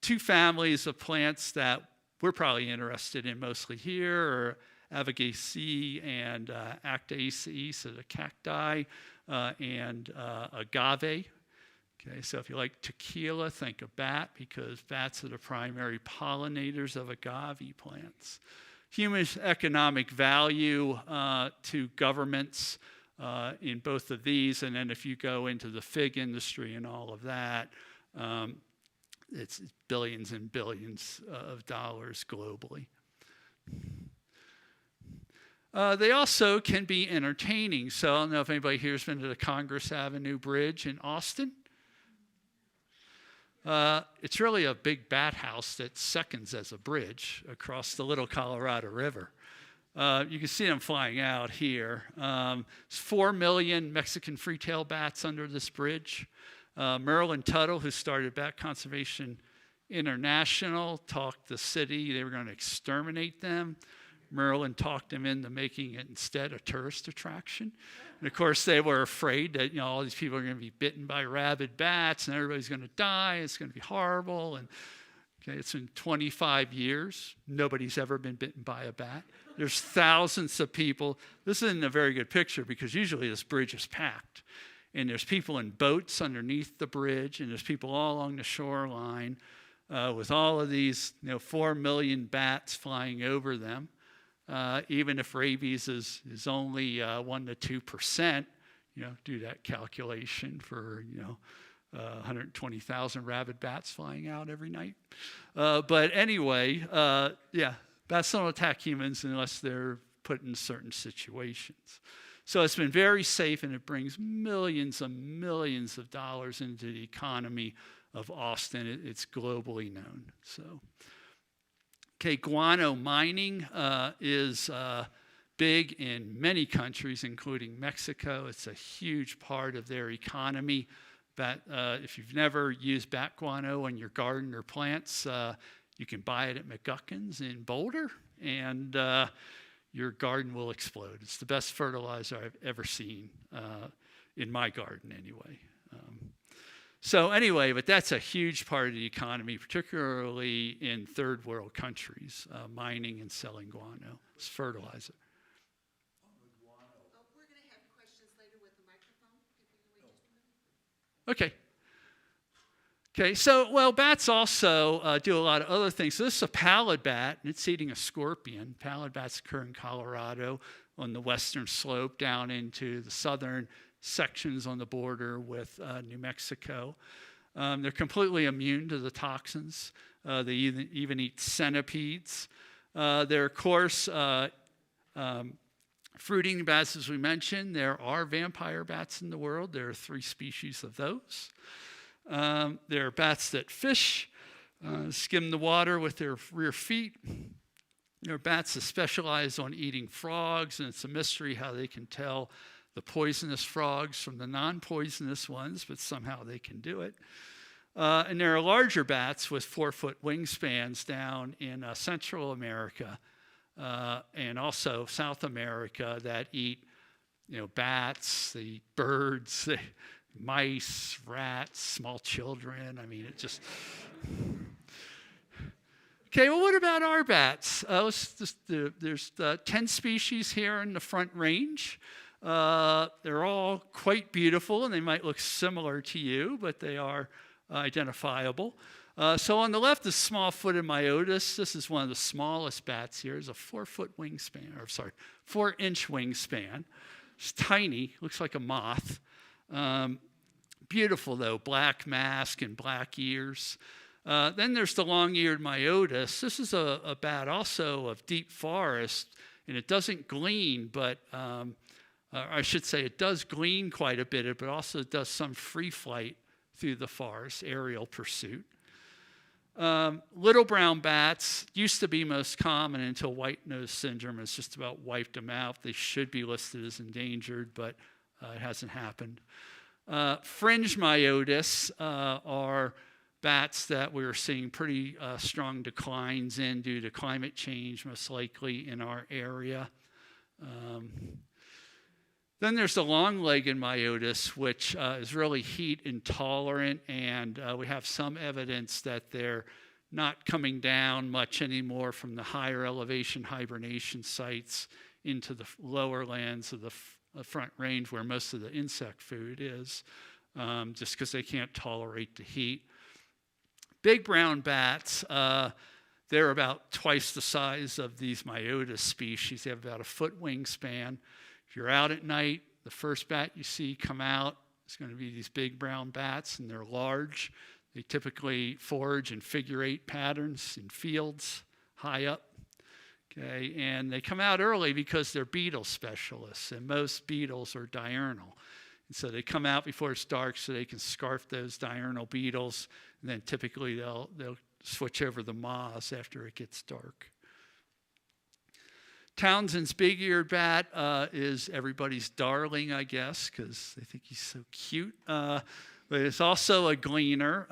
Two families of plants that we're probably interested in mostly here are Avagaceae and Actaceae, so the cacti, and agave. Okay, so if you like tequila, think of bat, because bats are the primary pollinators of agave plants. Human economic value to governments in both of these, and then if you go into the fig industry and all of that, it's billions and billions of dollars globally. They also can be entertaining. So I don't know if anybody here has been to the Congress Avenue Bridge in Austin. It's really a big bat house that seconds as a bridge across the Little Colorado River. You can see them flying out here. There's 4 million Mexican free-tailed bats under this bridge. Merlin Tuttle, who started Bat Conservation International, talked the city they were going to exterminate them. Merlin talked them into making it instead a tourist attraction. And of course, they were afraid that all these people are going to be bitten by rabid bats and everybody's going to die. It's going to be horrible. And okay, it's been 25 years. Nobody's ever been bitten by a bat. There's thousands of people. This isn't a very good picture because usually this bridge is packed. And there's people in boats underneath the bridge, and there's people all along the shoreline with all of these 4 million bats flying over them. Even if rabies is only 1% to 2%, do that calculation for 120,000 rabid bats flying out every night. But anyway, bats don't attack humans unless they're put in certain situations. So it's been very safe, and it brings millions and millions of dollars into the economy of Austin. It's globally known. So, okay, guano mining is big in many countries, including Mexico. It's a huge part of their economy. But if you've never used bat guano in your garden or plants, you can buy it at McGuckin's in Boulder, and your garden will explode. It's the best fertilizer I've ever seen in my garden anyway. So anyway, but that's a huge part of the economy, particularly in third world countries, mining and selling guano as fertilizer. We're going to have questions later with the microphone. If you can wait just a minute. Okay. Okay, so, well, bats also do a lot of other things. So this is a pallid bat, and it's eating a scorpion. Pallid bats occur in Colorado on the western slope down into the southern sections on the border with New Mexico. They're completely immune to the toxins. They even eat centipedes. They're, of course, fruiting bats, as we mentioned. There are vampire bats in the world. There are 3 species of those. There are bats that fish, skim the water with their rear feet. There are bats that specialize on eating frogs, and it's a mystery how they can tell the poisonous frogs from the non-poisonous ones, but somehow they can do it. And there are larger bats with 4-foot wingspans down in Central America and also South America that eat, bats, they eat birds, mice, rats, small children. I mean, it just... Okay, well, what about our bats? There's 10 species here in the Front Range. They're all quite beautiful, and they might look similar to you, but they are identifiable. So on the left is small-footed myotis. This is one of the smallest bats here. It's a 4-foot wingspan, 4-inch wingspan. It's tiny, looks like a moth. Beautiful, though, black mask and black ears. Then there's the long-eared myotis. This is a bat also of deep forest, and it doesn't glean, but I should say it does glean quite a bit, but also does some free flight through the forest, aerial pursuit. Little brown bats used to be most common until white nose syndrome has just about wiped them out. They should be listed as endangered, but it hasn't happened. Fringe myotis are bats that we're seeing pretty strong declines in due to climate change, most likely in our area. Then there's the long-legged myotis, which is really heat intolerant, and we have some evidence that they're not coming down much anymore from the higher elevation hibernation sites into the lower lands of the Front Range where most of the insect food is, just because they can't tolerate the heat. Big brown bats, they're about twice the size of these myotis species. They have about a 1-foot wingspan. If you're out at night, the first bat you see come out is going to be these big brown bats, and they're large. They typically forage in figure-8 patterns in fields high up. Okay, and they come out early because they're beetle specialists, and most beetles are diurnal. And so they come out before it's dark so they can scarf those diurnal beetles, and then typically they'll switch over the moths after it gets dark. Townsend's big-eared bat is everybody's darling, I guess, because they think he's so cute. But it's also a gleaner.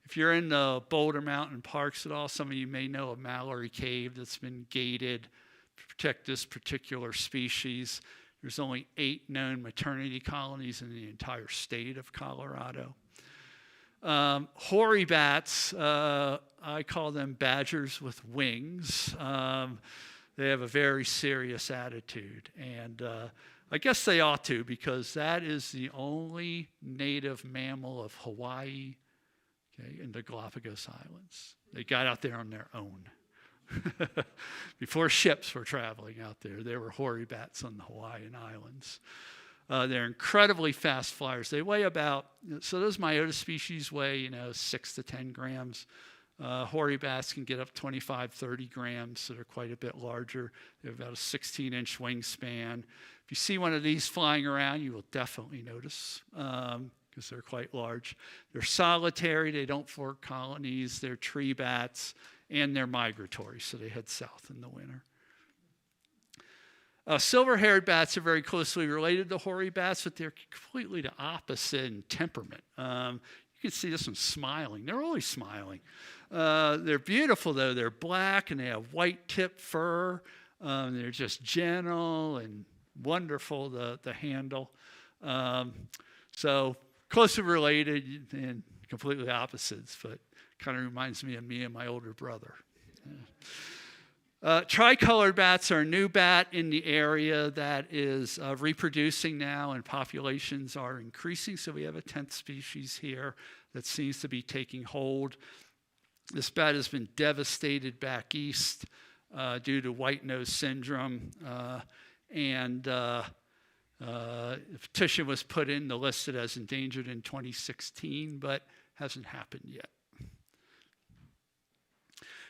If you're in the Boulder Mountain Parks at all, some of you may know of Mallory Cave that's been gated to protect this particular species. There's only 8 known maternity colonies in the entire state of Colorado. Hoary bats, I call them badgers with wings. They have a very serious attitude, and I guess they ought to, because that is the only native mammal of Hawaii, okay, and the Galapagos Islands. They got out there on their own. Before ships were traveling out there were hoary bats on the Hawaiian Islands. They're incredibly fast flyers. They weigh about, so those myotis species weigh, 6 to 10 grams. Hoary bats can get up 25, 30 grams, so they're quite a bit larger. They have about a 16-inch wingspan. If you see one of these flying around, you will definitely notice because they're quite large. They're solitary, they don't form colonies, they're tree bats, and they're migratory, so they head south in the winter. Silver-haired bats are very closely related to hoary bats, but they're completely the opposite in temperament. You can see this one smiling. They're always smiling. They're beautiful, though. They're black, and they have white-tipped fur. They're just gentle and wonderful to handle. So closely related and completely opposites, but kind of reminds me of me and my older brother. Tricolored bats are a new bat in the area that is reproducing now, and populations are increasing. So we have a 10th species here that seems to be taking hold. This bat has been devastated back east due to white nose syndrome, and a petition was put in to list it as endangered in 2016, but hasn't happened yet.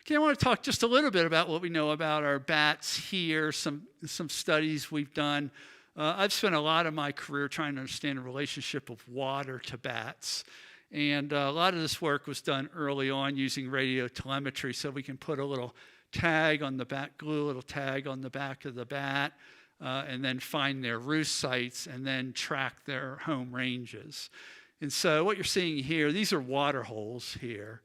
Okay, I want to talk just a little bit about what we know about our bats here, some studies we've done. I've spent a lot of my career trying to understand the relationship of water to bats. And a lot of this work was done early on using radio telemetry, so we can put a little tag on the bat, glue a little tag on the back of the bat, and then find their roost sites and then track their home ranges. And so what you're seeing here, these are water holes here,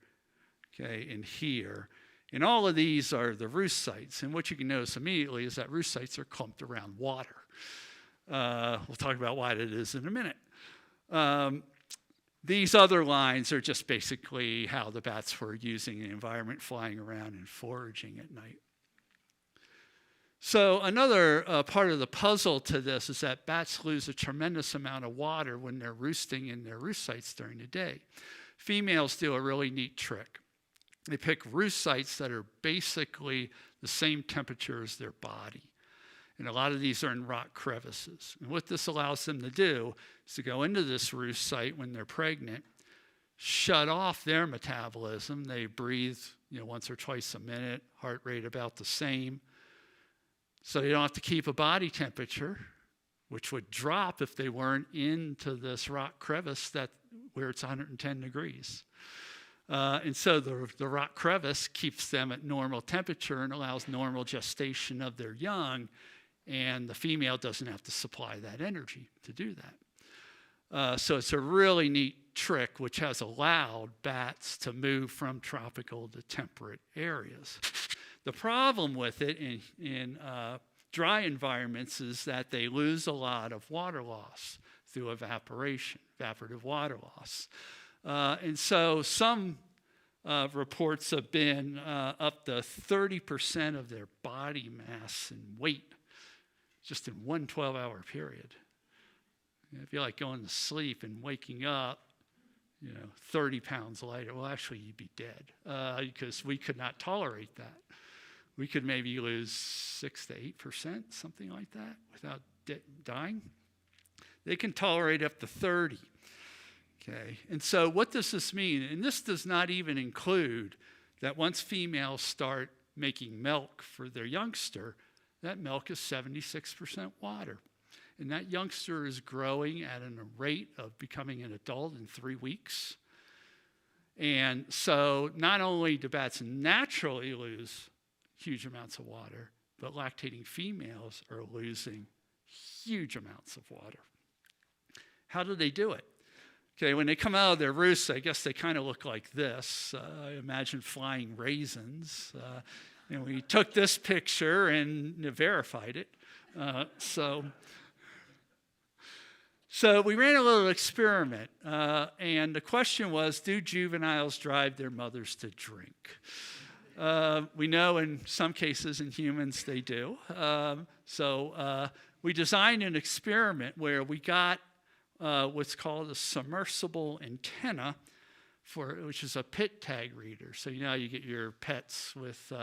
okay, and here. And all of these are the roost sites. And what you can notice immediately is that roost sites are clumped around water. We'll talk about why that is in a minute. These other lines are just basically how the bats were using the environment, flying around and foraging at night. So another part of the puzzle to this is that bats lose a tremendous amount of water when they're roosting in their roost sites during the day. Females do a really neat trick. They pick roost sites that are basically the same temperature as their body. And a lot of these are in rock crevices. And what this allows them to do is to go into this roost site when they're pregnant, shut off their metabolism. They breathe, once or twice a minute, heart rate about the same. So they don't have to keep a body temperature, which would drop if they weren't into this rock crevice where it's 110 degrees. And so the rock crevice keeps them at normal temperature and allows normal gestation of their young, and the female doesn't have to supply that energy to do that. So it's a really neat trick which has allowed bats to move from tropical to temperate areas. The problem with it in dry environments is that they lose a lot of water loss through evaporation, evaporative water loss. And so some reports have been up to 30% of their body mass and weight just in one 12-hour period. If you like going to sleep and waking up, 30 pounds lighter, well, actually, you'd be dead because we could not tolerate that. We could maybe lose 6 to 8%, something like that, without dying. They can tolerate up to 30. Okay, and so what does this mean? And this does not even include that once females start making milk for their youngster, that milk is 76% water. And that youngster is growing at a rate of becoming an adult in 3 weeks. And so not only do bats naturally lose huge amounts of water, but lactating females are losing huge amounts of water. How do they do it? Okay, when they come out of their roosts, I guess they kind of look like this. Imagine flying raisins. And we took this picture and verified it. So we ran a little experiment. And the question was, do juveniles drive their mothers to drink? We know in some cases in humans they do. So we designed an experiment where we got what's called a submersible antenna, which is a pit tag reader. So you get your pets with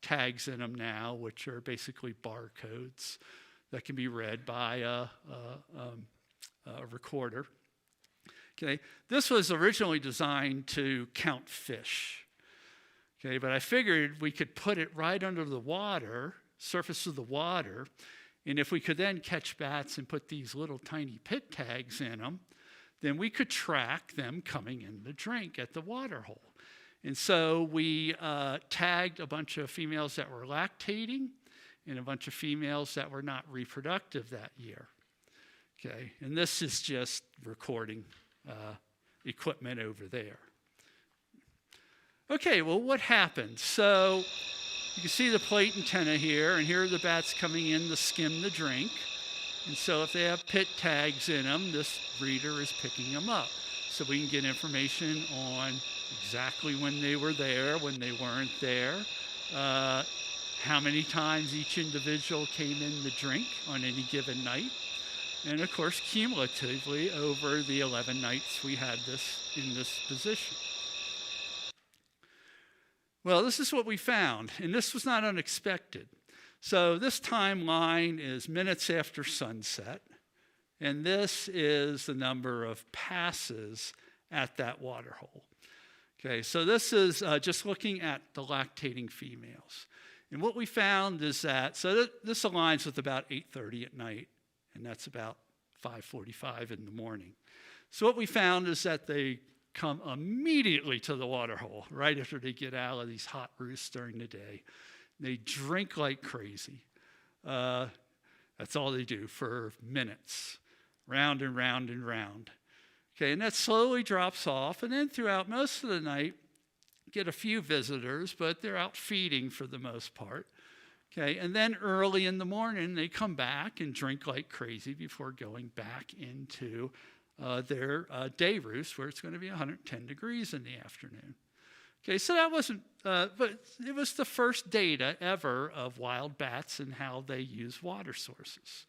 tags in them now, which are basically barcodes that can be read by a recorder. Okay, this was originally designed to count fish. Okay, but I figured we could put it right under the water, surface of the water, And if we could then catch bats and put these little tiny pit tags in them, then we could track them coming in the drink at the water hole. And so we tagged a bunch of females that were lactating and a bunch of females that were not reproductive that year. Okay, and this is just recording equipment over there. Okay, well, what happened? So you can see the plate antenna here, and here are the bats coming in to skim the drink. And so if they have pit tags in them, this reader is picking them up. So we can get information on exactly when they were there, when they weren't there, how many times each individual came in the drink on any given night. And of course, cumulatively over the 11 nights we had this in this position. Well, this is what we found, and this was not unexpected. So this timeline is minutes after sunset, and this is the number of passes at that water hole. Okay, so this is just looking at the lactating females. And what we found is that, so this aligns with about 8:30 at night, and that's about 5:45 in the morning. So what we found is that they come immediately to the water hole right after they get out of these hot roosts during the day. They drink like crazy. That's all they do for minutes, round and round and round. Okay, and that slowly drops off, and then throughout most of the night, get a few visitors, but they're out feeding for the most part. Okay, and then early in the morning, they come back and drink like crazy before going back into their day roost, where it's going to be 110 degrees in the afternoon. Okay, so that wasn't, but it was the first data ever of wild bats and how they use water sources.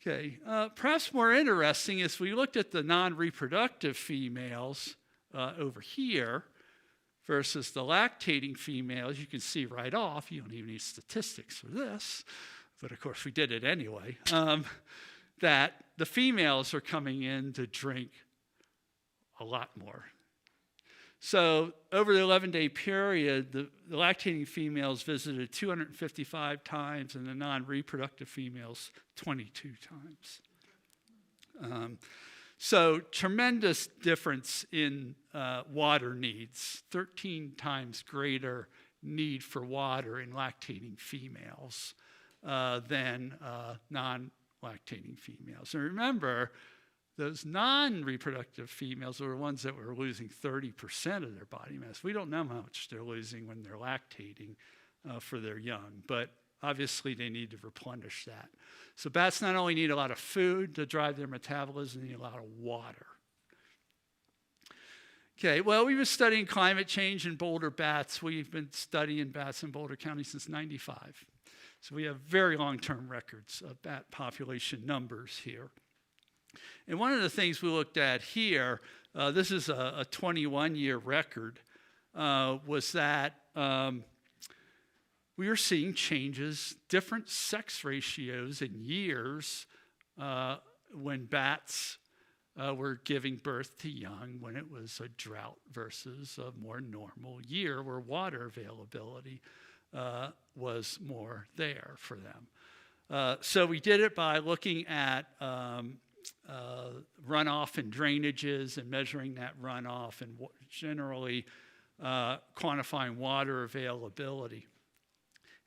Okay, perhaps more interesting is we looked at the non-reproductive females over here versus the lactating females. You can see right off, you don't even need statistics for this, but of course we did it anyway, that the females are coming in to drink a lot more. So over the 11-day period, the lactating females visited 255 times and the non-reproductive females 22 times. So tremendous difference in water needs, 13 times greater need for water in lactating females than non-lactating females. And remember, those non-reproductive females are the ones that were losing 30% of their body mass. We don't know how much they're losing when they're lactating for their young, but obviously they need to replenish that. So bats not only need a lot of food to drive their metabolism, they need a lot of water. Okay, well, we've been studying climate change in Boulder bats. We've been studying bats in Boulder County since '95. So we have very long-term records of bat population numbers here. And one of the things we looked at here, this is a 21-year record, was that we were seeing changes, different sex ratios in years when bats were giving birth to young, when it was a drought versus a more normal year where water availability was more there for them. So we did it by looking at runoff and drainages and measuring that runoff and generally quantifying water availability.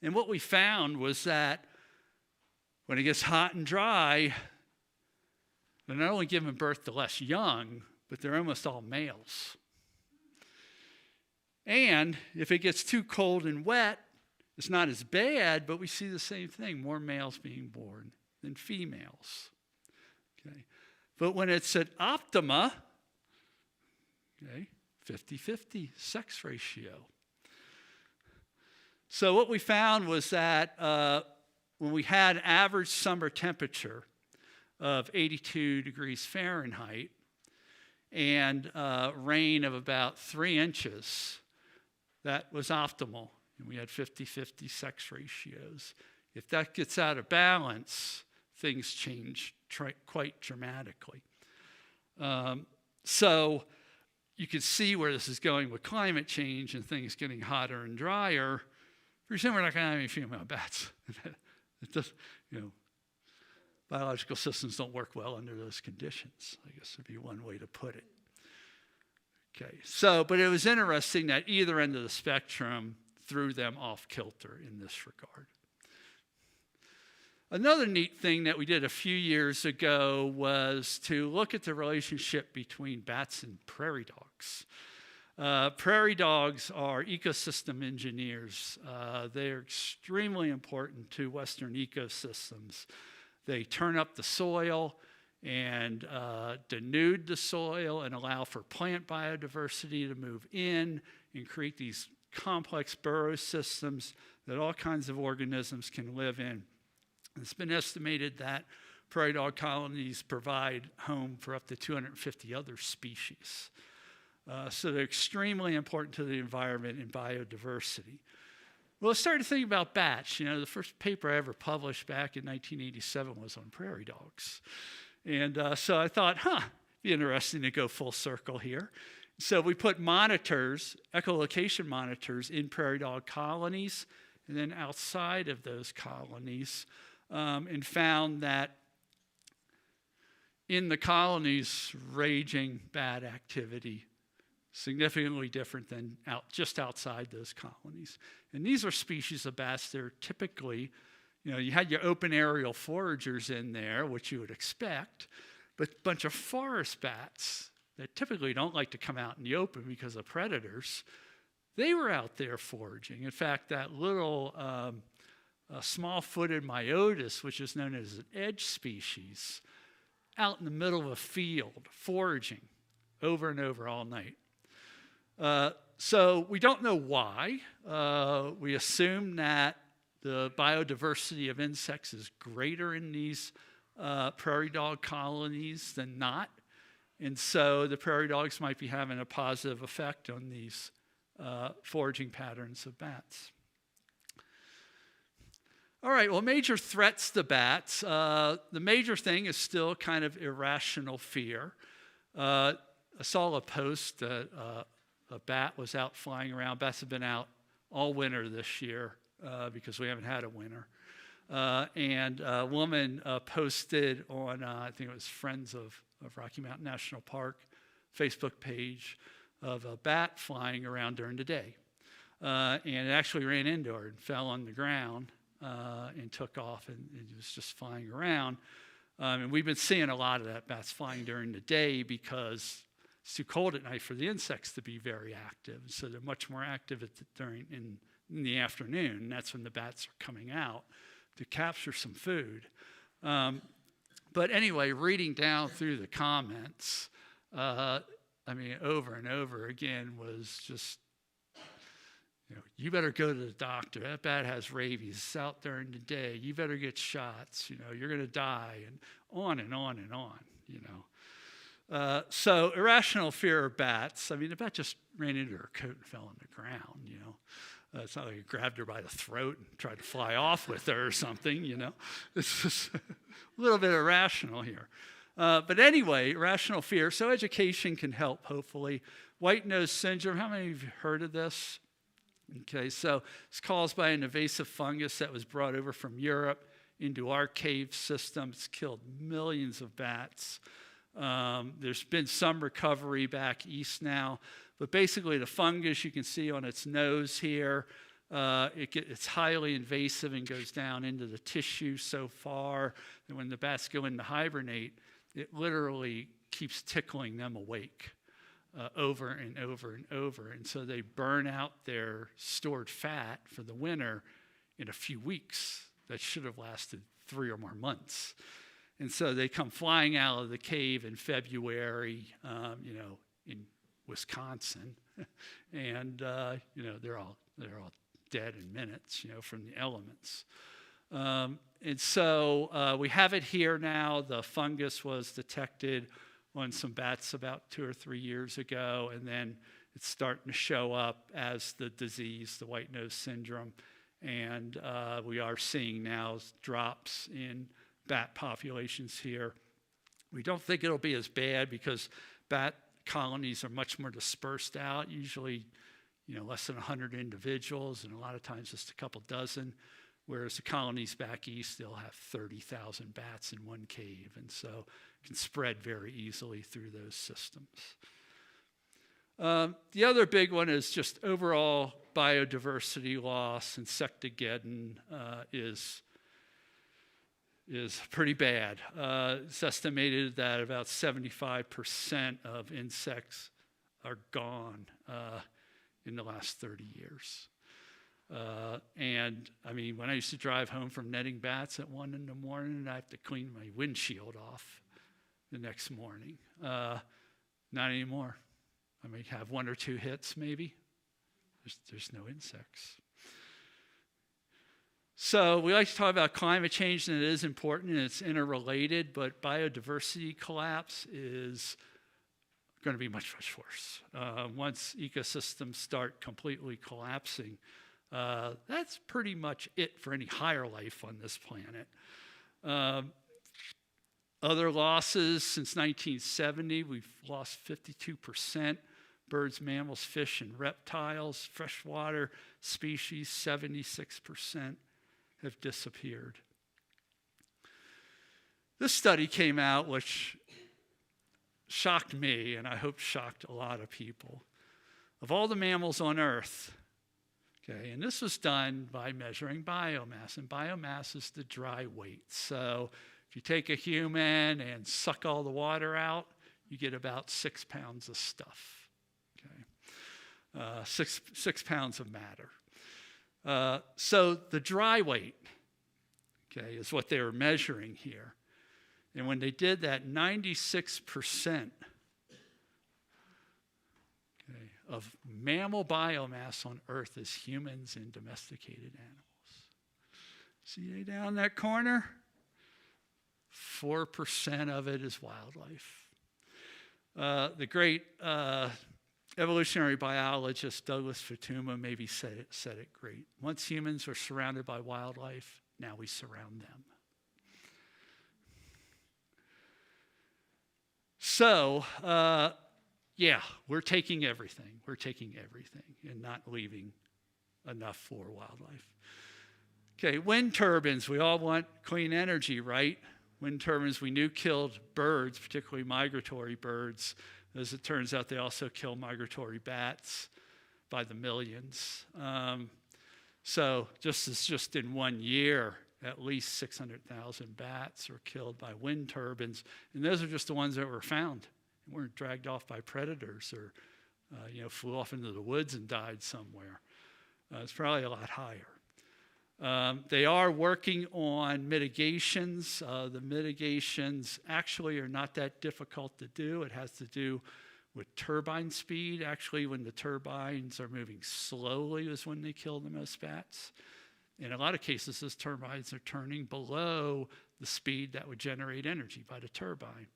And what we found was that when it gets hot and dry, they're not only giving birth to less young, but they're almost all males. And if it gets too cold and wet, it's not as bad, but we see the same thing, more males being born than females. Okay. But when it's at optima, okay, 50-50 sex ratio. So what we found was that when we had average summer temperature of 82 degrees Fahrenheit and rain of about 3 inches, that was optimal. And we had 50-50 sex ratios. If that gets out of balance, things change quite dramatically. So you can see where this is going with climate change and things getting hotter and drier. Pretty soon we're not going to have any female bats. It just, biological systems don't work well under those conditions, I guess would be one way to put it. Okay, so, but it was interesting that either end of the spectrum threw them off kilter in this regard. Another neat thing that we did a few years ago was to look at the relationship between bats and prairie dogs. Prairie dogs are ecosystem engineers. They're extremely important to Western ecosystems. They turn up the soil and denude the soil and allow for plant biodiversity to move in and create these complex burrow systems that all kinds of organisms can live in. It's been estimated that prairie dog colonies provide home for up to 250 other species. So they're extremely important to the environment and biodiversity. Well, I started thinking about bats. You know, the first paper I ever published back in 1987 was on prairie dogs. And so I thought, it'd be interesting to go full circle here. So we put monitors, echolocation monitors, in prairie dog colonies and then outside of those colonies, and found that in the colonies, raging bat activity significantly different than just outside those colonies. And these are species of bats that are typically, you had your open aerial foragers in there, which you would expect, but a bunch of forest bats that typically don't like to come out in the open because of predators, they were out there foraging. In fact, that little small-footed myotis, which is known as an edge species, out in the middle of a field foraging over and over all night. So we don't know why. We assume that the biodiversity of insects is greater in these prairie dog colonies than not. And so the prairie dogs might be having a positive effect on these foraging patterns of bats. All right, well, major threats to bats. The major thing is still kind of irrational fear. I saw a post that a bat was out flying around. Bats have been out all winter this year because we haven't had a winter. And a woman posted on, I think it was Friends of Rocky Mountain National Park Facebook page of a bat flying around during the day. And it actually ran into her and fell on the ground and took off, and it was just flying around. And we've been seeing a lot of that, bats flying during the day, because it's too cold at night for the insects to be very active. So they're much more active in the afternoon. And that's when the bats are coming out to capture some food. But anyway, reading down through the comments, over and over again was just, you better go to the doctor. That bat has rabies. It's out during the day. You better get shots. You're going to die, and on and on and on. So irrational fear of bats. The bat just ran into her coat and fell on the ground. It's not like he grabbed her by the throat and tried to fly off with her or something. It's just a little bit irrational here. But anyway, irrational fear. So education can help, hopefully. White nose syndrome. How many of you heard of this? Okay, so it's caused by an invasive fungus that was brought over from Europe into our cave system. It's killed millions of bats. There's been some recovery back east now, but basically the fungus you can see on its nose here, it's highly invasive and goes down into the tissue so far that when the bats go into hibernate, it literally keeps tickling them awake. Over and over and over. And so they burn out their stored fat for the winter in a few weeks. That should have lasted 3 or more months. And so they come flying out of the cave in February, in Wisconsin. And, they're all dead in minutes, from the elements. And so we have it here now. The fungus was detected on some bats about 2 or 3 years ago, and then it's starting to show up as the disease, the white nose syndrome, and we are seeing now drops in bat populations here. We don't think it'll be as bad because bat colonies are much more dispersed out, usually less than 100 individuals, and a lot of times just a couple dozen. whereas the colonies back east, they'll have 30,000 bats in one cave, and so it can spread very easily through those systems. The other big one is just overall biodiversity loss. Insectageddon is pretty bad. It's estimated that about 75% of insects are gone in the last 30 years. And I mean, when I used to drive home from netting bats at 1 in the morning, I have to clean my windshield off the next morning. Not anymore. I may have 1 or 2 hits, maybe. There's no insects. So we like to talk about climate change, and it is important, and it's interrelated, but biodiversity collapse is going to be much, much worse. Once ecosystems start completely collapsing, that's pretty much it for any higher life on this planet. Other losses since 1970, we've lost 52%. Birds, mammals, fish, and reptiles. Freshwater species, 76% have disappeared. This study came out, which shocked me, and I hope shocked a lot of people. Of all the mammals on Earth, okay, and this was done by measuring biomass, and biomass is the dry weight. So if you take a human and suck all the water out, you get about 6 pounds of stuff. Okay, 6 pounds of matter. So the dry weight, okay, is what they were measuring here. And when they did that, 96% of mammal biomass on Earth is humans and domesticated animals. See down that corner? 4% of it is wildlife. The great evolutionary biologist Douglas Fatuma maybe said it great. Once humans are surrounded by wildlife, now we surround them. So, yeah, we're taking everything. We're taking everything and not leaving enough for wildlife. Okay, wind turbines. We all want clean energy, right? Wind turbines we knew killed birds, particularly migratory birds. As it turns out, they also kill migratory bats by the millions. So just in 1 year, at least 600,000 bats were killed by wind turbines. And those are just the ones that were found. They weren't dragged off by predators or flew off into the woods and died somewhere. It's probably a lot higher. They are working on mitigations. The mitigations actually are not that difficult to do. It has to do with turbine speed. Actually, when the turbines are moving slowly is when they kill the most bats. In a lot of cases, those turbines are turning below the speed that would generate energy by the turbine.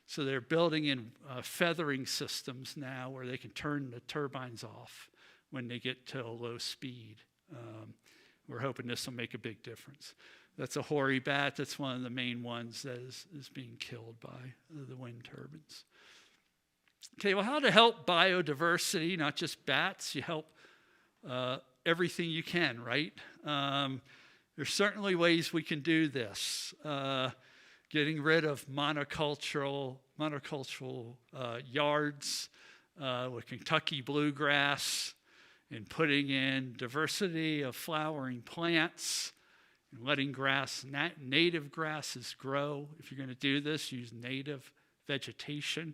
So they're building in feathering systems now where they can turn the turbines off when they get to a low speed. We're hoping this will make a big difference. That's a hoary bat. That's one of the main ones that is being killed by the wind turbines. Okay, well, how to help biodiversity, not just bats, you help everything you can, right? There's certainly ways we can do this. Getting rid of monocultural yards with Kentucky bluegrass, and putting in diversity of flowering plants and letting native grasses grow. If you're going to do this, use native vegetation.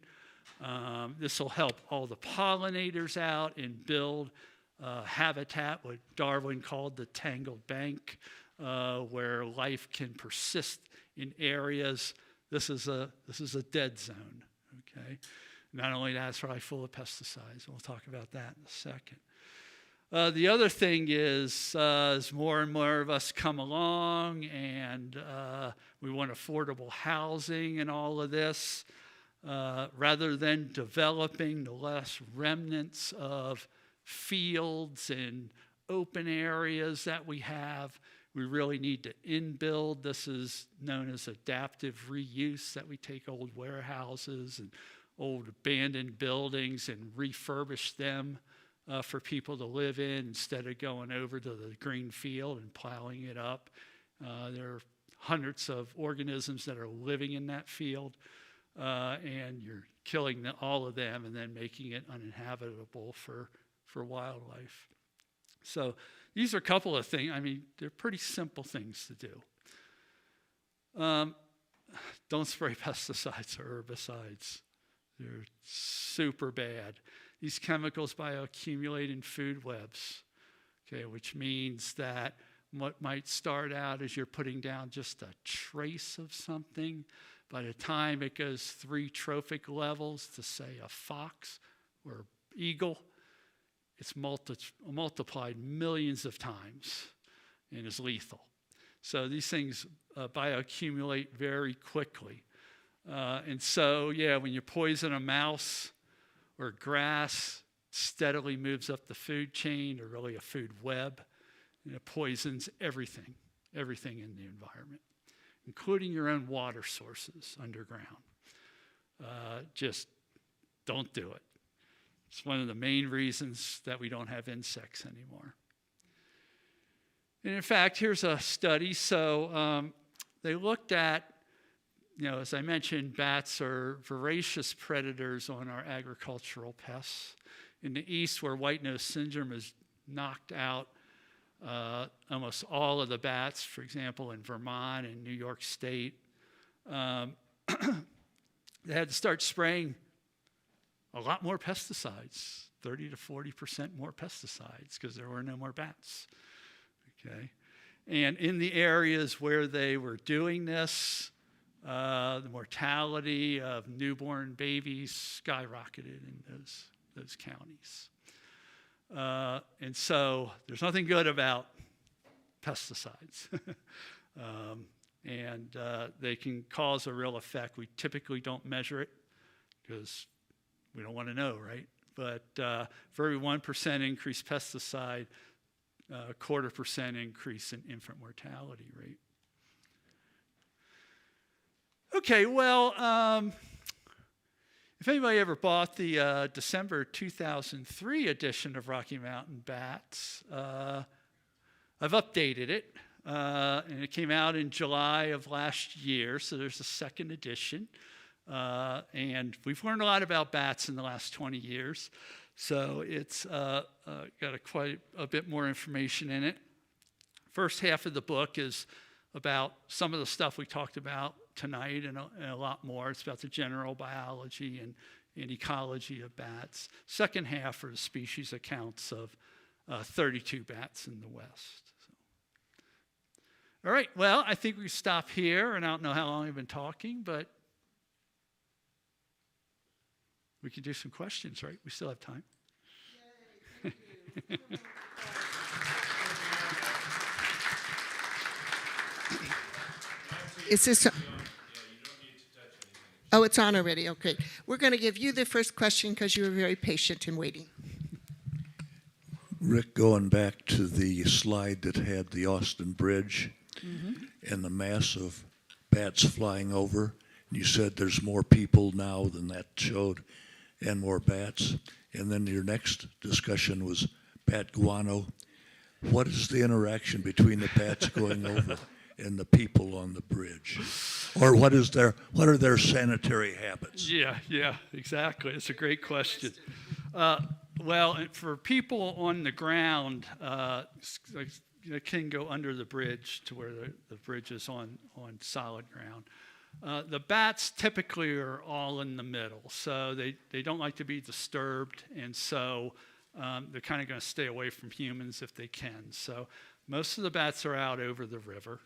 This will help all the pollinators out and build habitat, what Darwin called the tangled bank, where life can persist in areas. This is a dead zone. Okay. Not only that, it's probably full of pesticides. We'll talk about that in a second. The other thing is, as more and more of us come along and we want affordable housing and all of this, rather than developing the last remnants of fields and open areas that we have, we really need to inbuild. This is known as adaptive reuse, that we take old warehouses and old abandoned buildings and refurbish them for people to live in instead of going over to the green field and plowing it up. There are hundreds of organisms that are living in that field, and you're killing all of them and then making it uninhabitable for wildlife. So these are a couple of things. I mean, they're pretty simple things to do. Don't spray pesticides or herbicides. They're super bad. These chemicals bioaccumulate in food webs, okay, which means that what might start out as you're putting down just a trace of something, by the time it goes 3 trophic levels to, say, a fox or eagle, it's multiplied millions of times and is lethal. So these things bioaccumulate very quickly. And so, yeah, when you poison a mouse or grass, it steadily moves up the food chain, or really a food web, and it poisons everything in the environment, including your own water sources underground. Just don't do it. It's one of the main reasons that we don't have insects anymore. And in fact, here's a study. So they looked at, as I mentioned, bats are voracious predators on our agricultural pests. In the East, where white-nose syndrome has knocked out almost all of the bats, for example, in Vermont and New York State, they had to start spraying a lot more pesticides, 30 to 40% more pesticides, because there were no more bats. Okay, and in the areas where they were doing this, the mortality of newborn babies skyrocketed in those counties. And so there's nothing good about pesticides. And they can cause a real effect. We typically don't measure it because we don't want to know, right? But for every 1% increased pesticide, 0.25% increase in infant mortality rate. Okay, well, if anybody ever bought the December 2003 edition of Rocky Mountain Bats, I've updated it, and it came out in July of last year, so there's a second edition. And we've learned a lot about bats in the last 20 years, so it's got quite a bit more information in it. First half of the book is about some of the stuff we talked about tonight and a lot more. It's about the general biology and ecology of bats. Second half are the species accounts of 32 bats in the West. So. All right, well, I think we stop here, and I don't know how long I've been talking, but we can do some questions, right? We still have time. Yay, thank you. Is this? Oh, it's on already. Okay. We're going to give you the first question because you were very patient in waiting. Rick, going back to the slide that had the Austin Bridge and the mass of bats flying over, you said there's more people now than that showed and more bats. And then your next discussion was bat guano. What is the interaction between the bats going over and the people on the bridge? Or what are their sanitary habits? Yeah, exactly. It's a great question. Well, for people on the ground, they can go under the bridge to where the bridge is on solid ground. The bats typically are all in the middle, so they don't like to be disturbed, and so they're kind of going to stay away from humans if they can. So most of the bats are out over the river,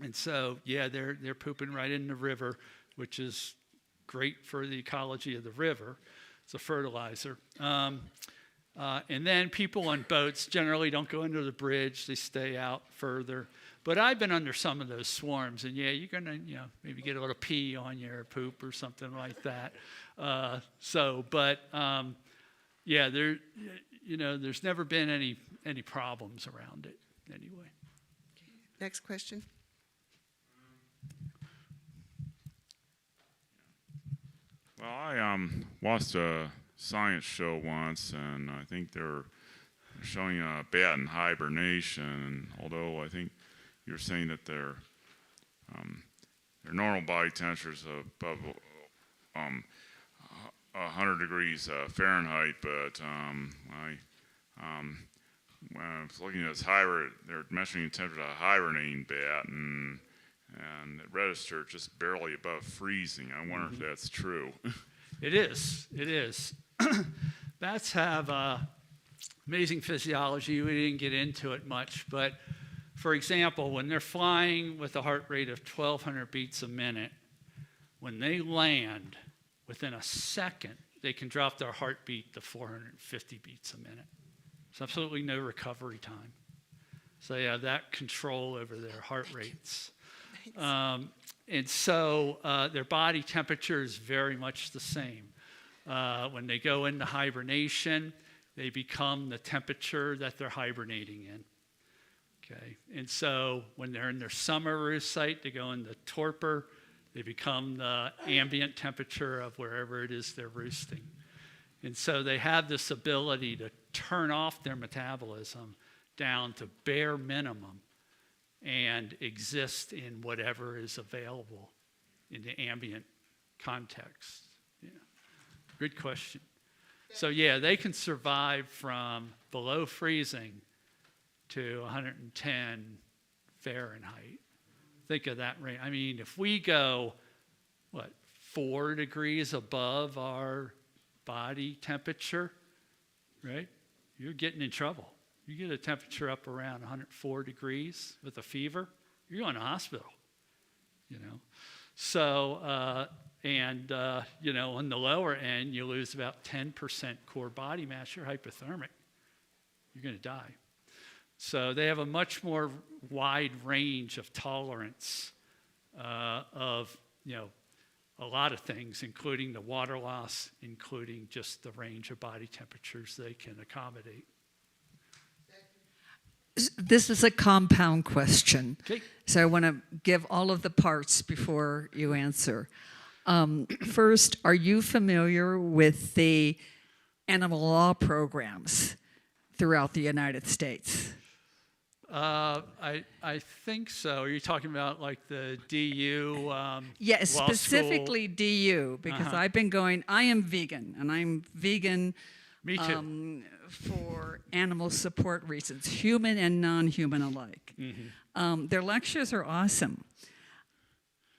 and so yeah, they're pooping right in the river, which is great for the ecology of the river. It's a fertilizer. And then people on boats generally don't go under the bridge; they stay out further. But I've been under some of those swarms, and yeah, you're gonna, maybe get a little pee on your poop or something like that. Yeah, there's never been any problems around it anyway. Next question. Well, I lost a science show once, and I think they're showing a bat in hibernation. Although I think you're saying that their normal body temperature is above 100 degrees Fahrenheit, but when I was looking at they're measuring the temperature of a hibernating bat, and it registered just barely above freezing. I wonder if that's true. It is. It is. Bats have amazing physiology. We didn't get into it much, but for example, when they're flying with a heart rate of 1,200 beats a minute, when they land, within a second, they can drop their heartbeat to 450 beats a minute. There's absolutely no recovery time. So they have that control over their heart rates. And so their body temperature is very much the same. When they go into hibernation, they become the temperature that they're hibernating in. Okay, and so when they're in their summer roost site, they go into torpor. They become the ambient temperature of wherever it is they're roosting. And so they have this ability to turn off their metabolism down to bare minimum and exist in whatever is available in the ambient context. Yeah. Good question. So yeah, they can survive from below freezing to 110 Fahrenheit. Think of that range. I mean, if we go, 4 degrees above our body temperature, right? You're getting in trouble. You get a temperature up around 104 degrees with a fever, you're going to hospital, you know. So, on the lower end, you lose about 10% core body mass. You're hypothermic. You're going to die. So they have a much more wide range of tolerance of, a lot of things, including the water loss, including just the range of body temperatures they can accommodate. This is a compound question. Okay. So I want to give all of the parts before you answer. First, are you familiar with the animal law programs throughout the United States? I think so. Are you talking about like the DU? Yeah, law specifically school? DU, because I've been going, I am vegan, and I'm vegan Me too. for animal support reasons, human and non-human alike. Their lectures are awesome.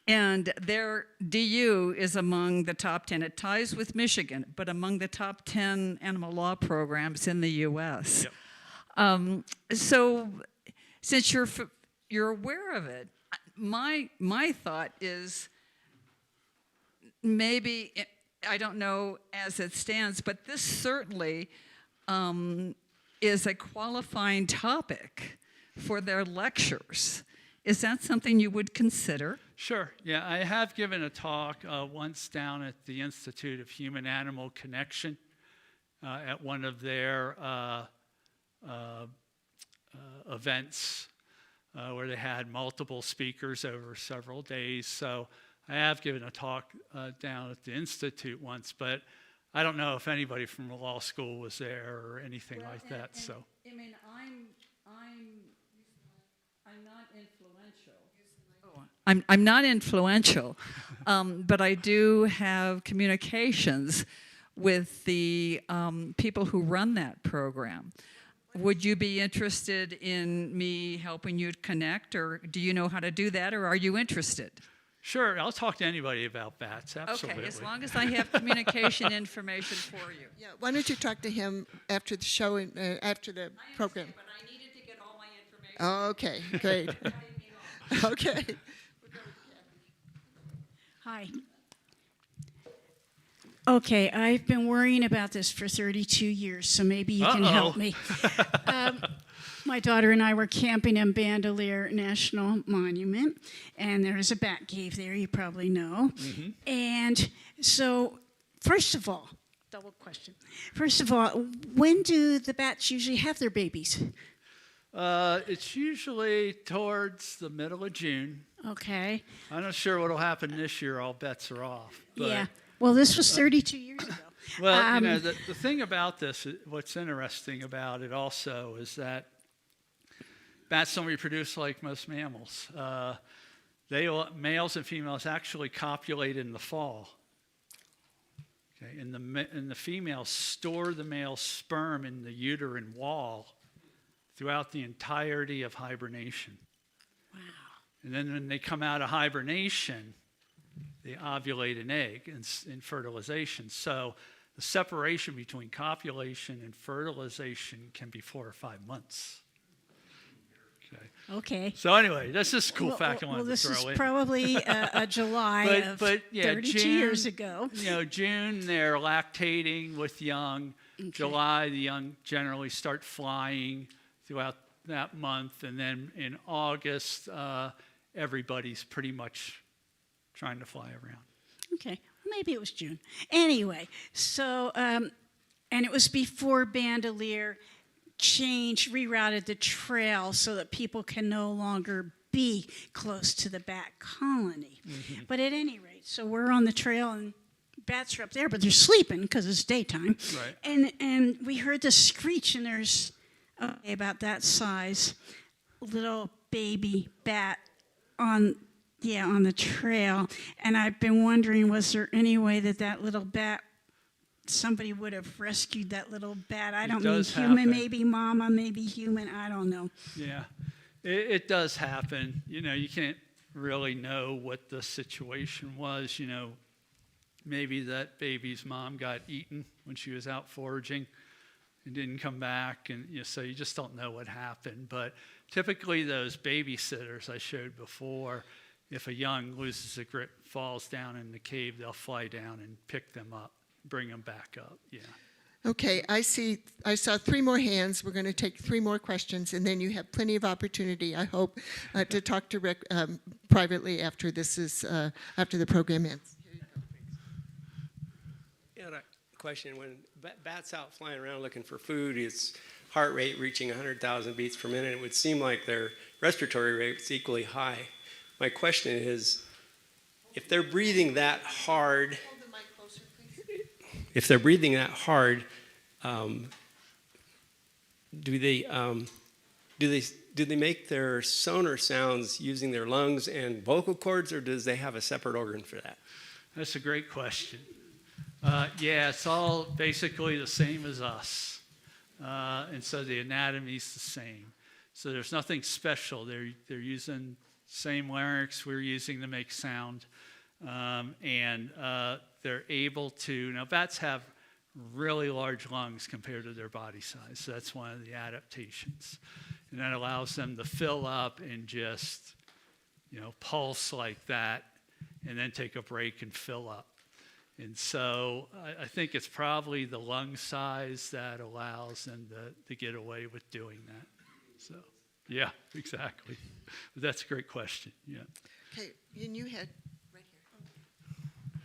And their DU is among the top 10. It ties with Michigan, but among the top 10 animal law programs in the U.S. Yep. So since you're aware of it, my thought is maybe, I don't know as it stands, but this certainly is a qualifying topic for their lectures. Is that something you would consider? Sure. Yeah, I have given a talk once down at the Institute of Human-Animal Connection at one of their events where they had multiple speakers over several days. So I have given a talk down at the Institute once, but I don't know if anybody from the law school was there or anything like that. So I mean, I'm not influential. I'm not influential, but I do have communications with the people who run that program. Would you be interested in me helping you connect, or do you know how to do that, or are you interested? sure, I'll talk to anybody about bats. Absolutely. Okay, as long as I have communication information for you. Yeah, why don't you talk to him after the show, and after the program? But I needed to get all my information. Oh, okay, great. Okay. Hi. Okay, I've been worrying about this for 32 years, so maybe you can help me. My daughter and I were camping in Bandelier National Monument, and there's a bat cave there, you probably know. Mm-hmm. And so, first of all, double question. First of all, when do the bats usually have their babies? It's usually towards the middle of June. Okay. I'm not sure what will happen this year. All bets are off. But Yeah. Well, this was 32 years ago. Well, the thing about this, what's interesting about it also is that bats don't reproduce like most mammals. Males and females actually copulate in the fall. Okay, and the females store the male sperm in the uterine wall throughout the entirety of hibernation. Wow. And then when they come out of hibernation, they ovulate an egg in fertilization. So the separation between copulation and fertilization can be 4 or 5 months. Okay. So anyway, that's just a cool fact I wanted to throw in. This is probably a July of 32 years ago. June, they're lactating with young. Okay. July, the young generally start flying throughout that month. And then in August, everybody's pretty much trying to fly around. Okay. Maybe it was June. Anyway, so, and it was before Bandelier rerouted the trail so that people can no longer be close to the bat colony. Mm-hmm. But at any rate, so we're on the trail and bats are up there, but they're sleeping because it's daytime. Right. And we heard the screech, and there's about that size little baby bat on the trail. And I've been wondering, was there any way that little bat, somebody would have rescued that little bat? I don't mean human, happen. Maybe mama, maybe human, I don't know. Yeah, it does happen. You can't really know what the situation was. Maybe that baby's mom got eaten when she was out foraging and didn't come back, and so you just don't know what happened. But typically those babysitters I showed before, if a young loses a grip, falls down in the cave, they'll fly down and pick them up, bring them back up. Yeah. Okay, I saw 3 more hands. We're going to take 3 more questions, and then you have plenty of opportunity, I hope, to talk to Rick privately after after the program ends. Here you go. Yeah, a question. When bats out flying around looking for food, its heart rate reaching 100,000 beats per minute, it would seem like their respiratory rate is equally high. My question is, if they're breathing that hard, if they're breathing that hard, do they make their sonar sounds using their lungs and vocal cords, or does they have a separate organ for that? That's a great question. Yeah, it's all basically the same as us, and so the anatomy's the same. So there's nothing special. They're using same larynx we're using to make sound, and they're able to. Now, bats have really large lungs compared to their body size, so that's one of the adaptations, and that allows them to fill up and just, pulse like that, and then take a break and fill up. And so I think it's probably the lung size that allows them to get away with doing that. So, yeah, exactly. But that's a great question. Yeah. Okay, and you had right here.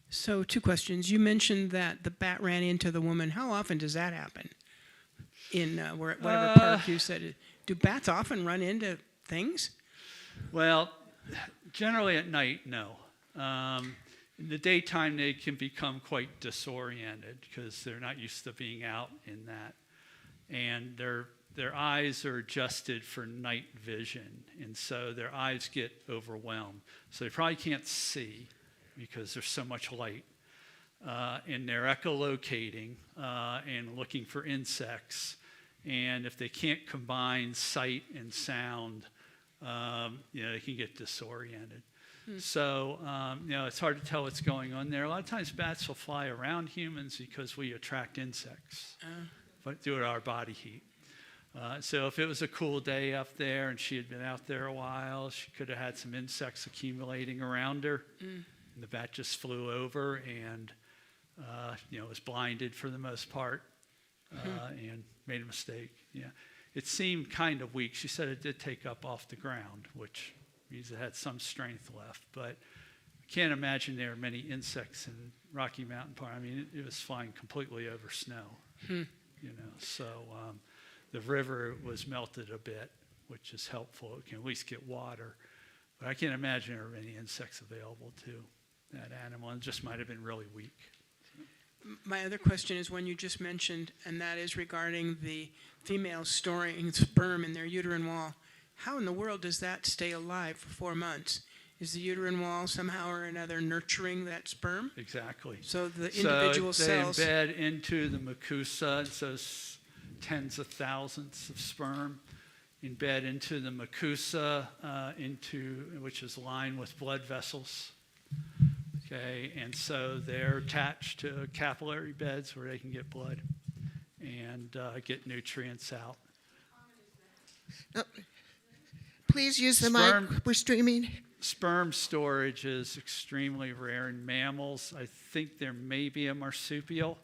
So 2 questions. You mentioned that the bat ran into the woman. How often does that happen? In whatever park you said. Do bats often run into things? Well, generally at night, no. In the daytime, they can become quite disoriented because they're not used to being out in that. And their eyes are adjusted for night vision, and so their eyes get overwhelmed. So they probably can't see because there's so much light. And they're echolocating and looking for insects. And if they can't combine sight and sound, they can get disoriented. So, it's hard to tell what's going on there. A lot of times bats will fly around humans because we attract insects due to our body heat. So if it was a cool day up there and she had been out there a while, she could have had some insects accumulating around her. And the bat just flew over and, was blinded for the most part and made a mistake. Yeah. It seemed kind of weak. She said it did take up off the ground, which means it had some strength left. But I can't imagine there are many insects in Rocky Mountain Park. I mean, it was flying completely over snow, so the river was melted a bit, which is helpful. It can at least get water. But I can't imagine there are many insects available to that animal. It just might have been really weak. My other question is one you just mentioned, and that is regarding the females storing sperm in their uterine wall. How in the world does that stay alive for 4 months? Is the uterine wall somehow or another nurturing that sperm? Exactly. So the individual cells. They embed into the mucosa, and so tens of thousands of sperm embed into the mucosa, which is lined with blood vessels. Okay, and so they're attached to capillary beds where they can get blood and get nutrients out. Please use the mic. We're streaming. Sperm storage is extremely rare in mammals. I think there may be a marsupial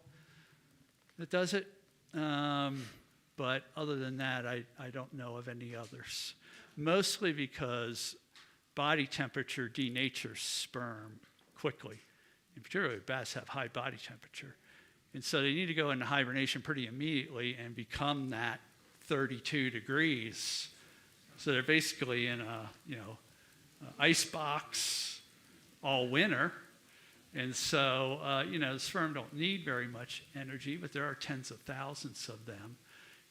that does it. But other than that, I don't know of any others. Mostly because body temperature denatures sperm quickly. In particular, bats have high body temperature. And so they need to go into hibernation pretty immediately and become that 32 degrees. So they're basically in a ice box all winter. And so, the sperm don't need very much energy, but there are tens of thousands of them.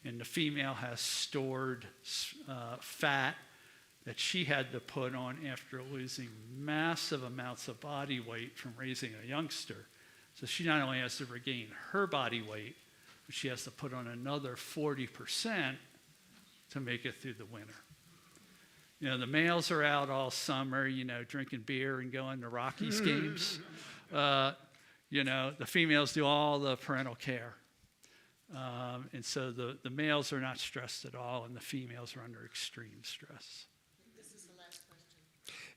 And the female has stored fat that she had to put on after losing massive amounts of body weight from raising a youngster. So she not only has to regain her body weight, but she has to put on another 40% to make it through the winter. The males are out all summer, drinking beer and going to Rockies games. The females do all the parental care. And so the males are not stressed at all, and the females are under extreme stress. This is the last question.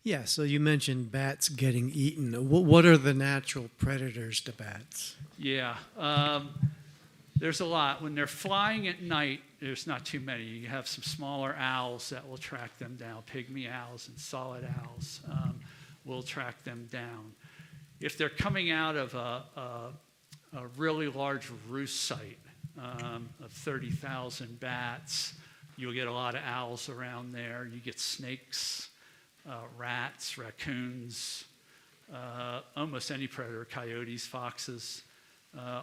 Yeah, so you mentioned bats getting eaten. What are the natural predators to bats? Yeah, there's a lot. When they're flying at night, there's not too many. You have some smaller owls that will track them down. Pygmy owls and solid owls will track them down. If they're coming out of a really large roost site of 30,000 bats, you'll get a lot of owls around there. You get snakes, rats, raccoons, almost any predator, coyotes, foxes,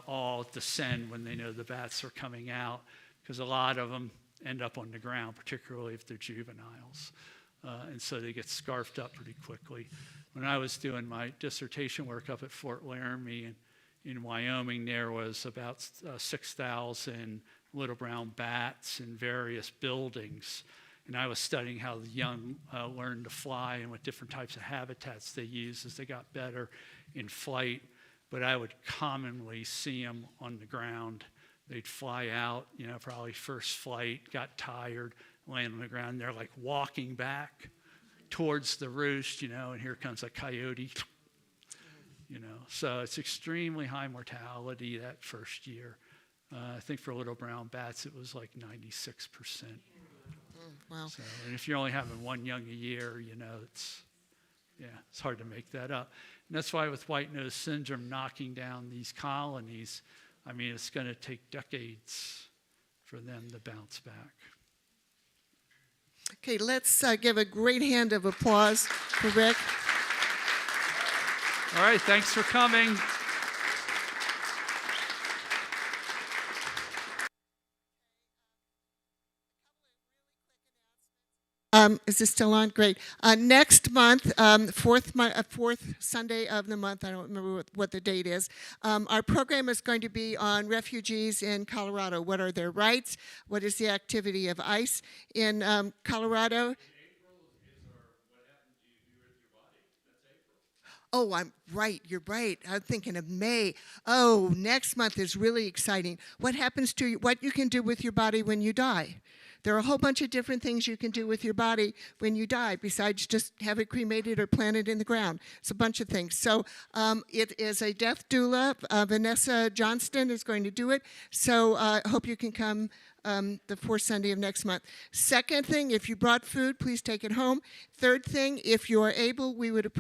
all descend when they know the bats are coming out, because a lot of them end up on the ground, particularly if they're juveniles. And so they get scarfed up pretty quickly. When I was doing my dissertation work up at Fort Laramie in Wyoming, there was about 6,000 little brown bats in various buildings. And I was studying how the young learned to fly and what different types of habitats they used as they got better in flight. But I would commonly see them on the ground. They'd fly out, probably first flight, got tired, land on the ground. They're like walking back towards the roost, and here comes a coyote, So it's extremely high mortality that first year. I think for little brown bats, it was like 96%. Wow. So, and if you're only having one young a year, it's hard to make that up. And that's why with white nose syndrome knocking down these colonies, it's going to take decades for them to bounce back. Okay, let's give a great hand of applause for Rick. All right, thanks for coming. Is this still on? Great. Next month, fourth Sunday of the month, I don't remember what the date is, our program is going to be on refugees in Colorado. What are their rights? What is the activity of ICE in Colorado? Oh, I'm right. You're right. I'm thinking of May. Oh, next month is really exciting. What happens to you? What you can do with your body when you die? There are a whole bunch of different things you can do with your body when you die, besides just have it cremated or planted in the ground. It's a bunch of things. So it is a death doula. Vanessa Johnston is going to do it. So I hope you can come the fourth Sunday of next month. Second thing, if you brought food, please take it home. Third thing, if you are able, we would appreciate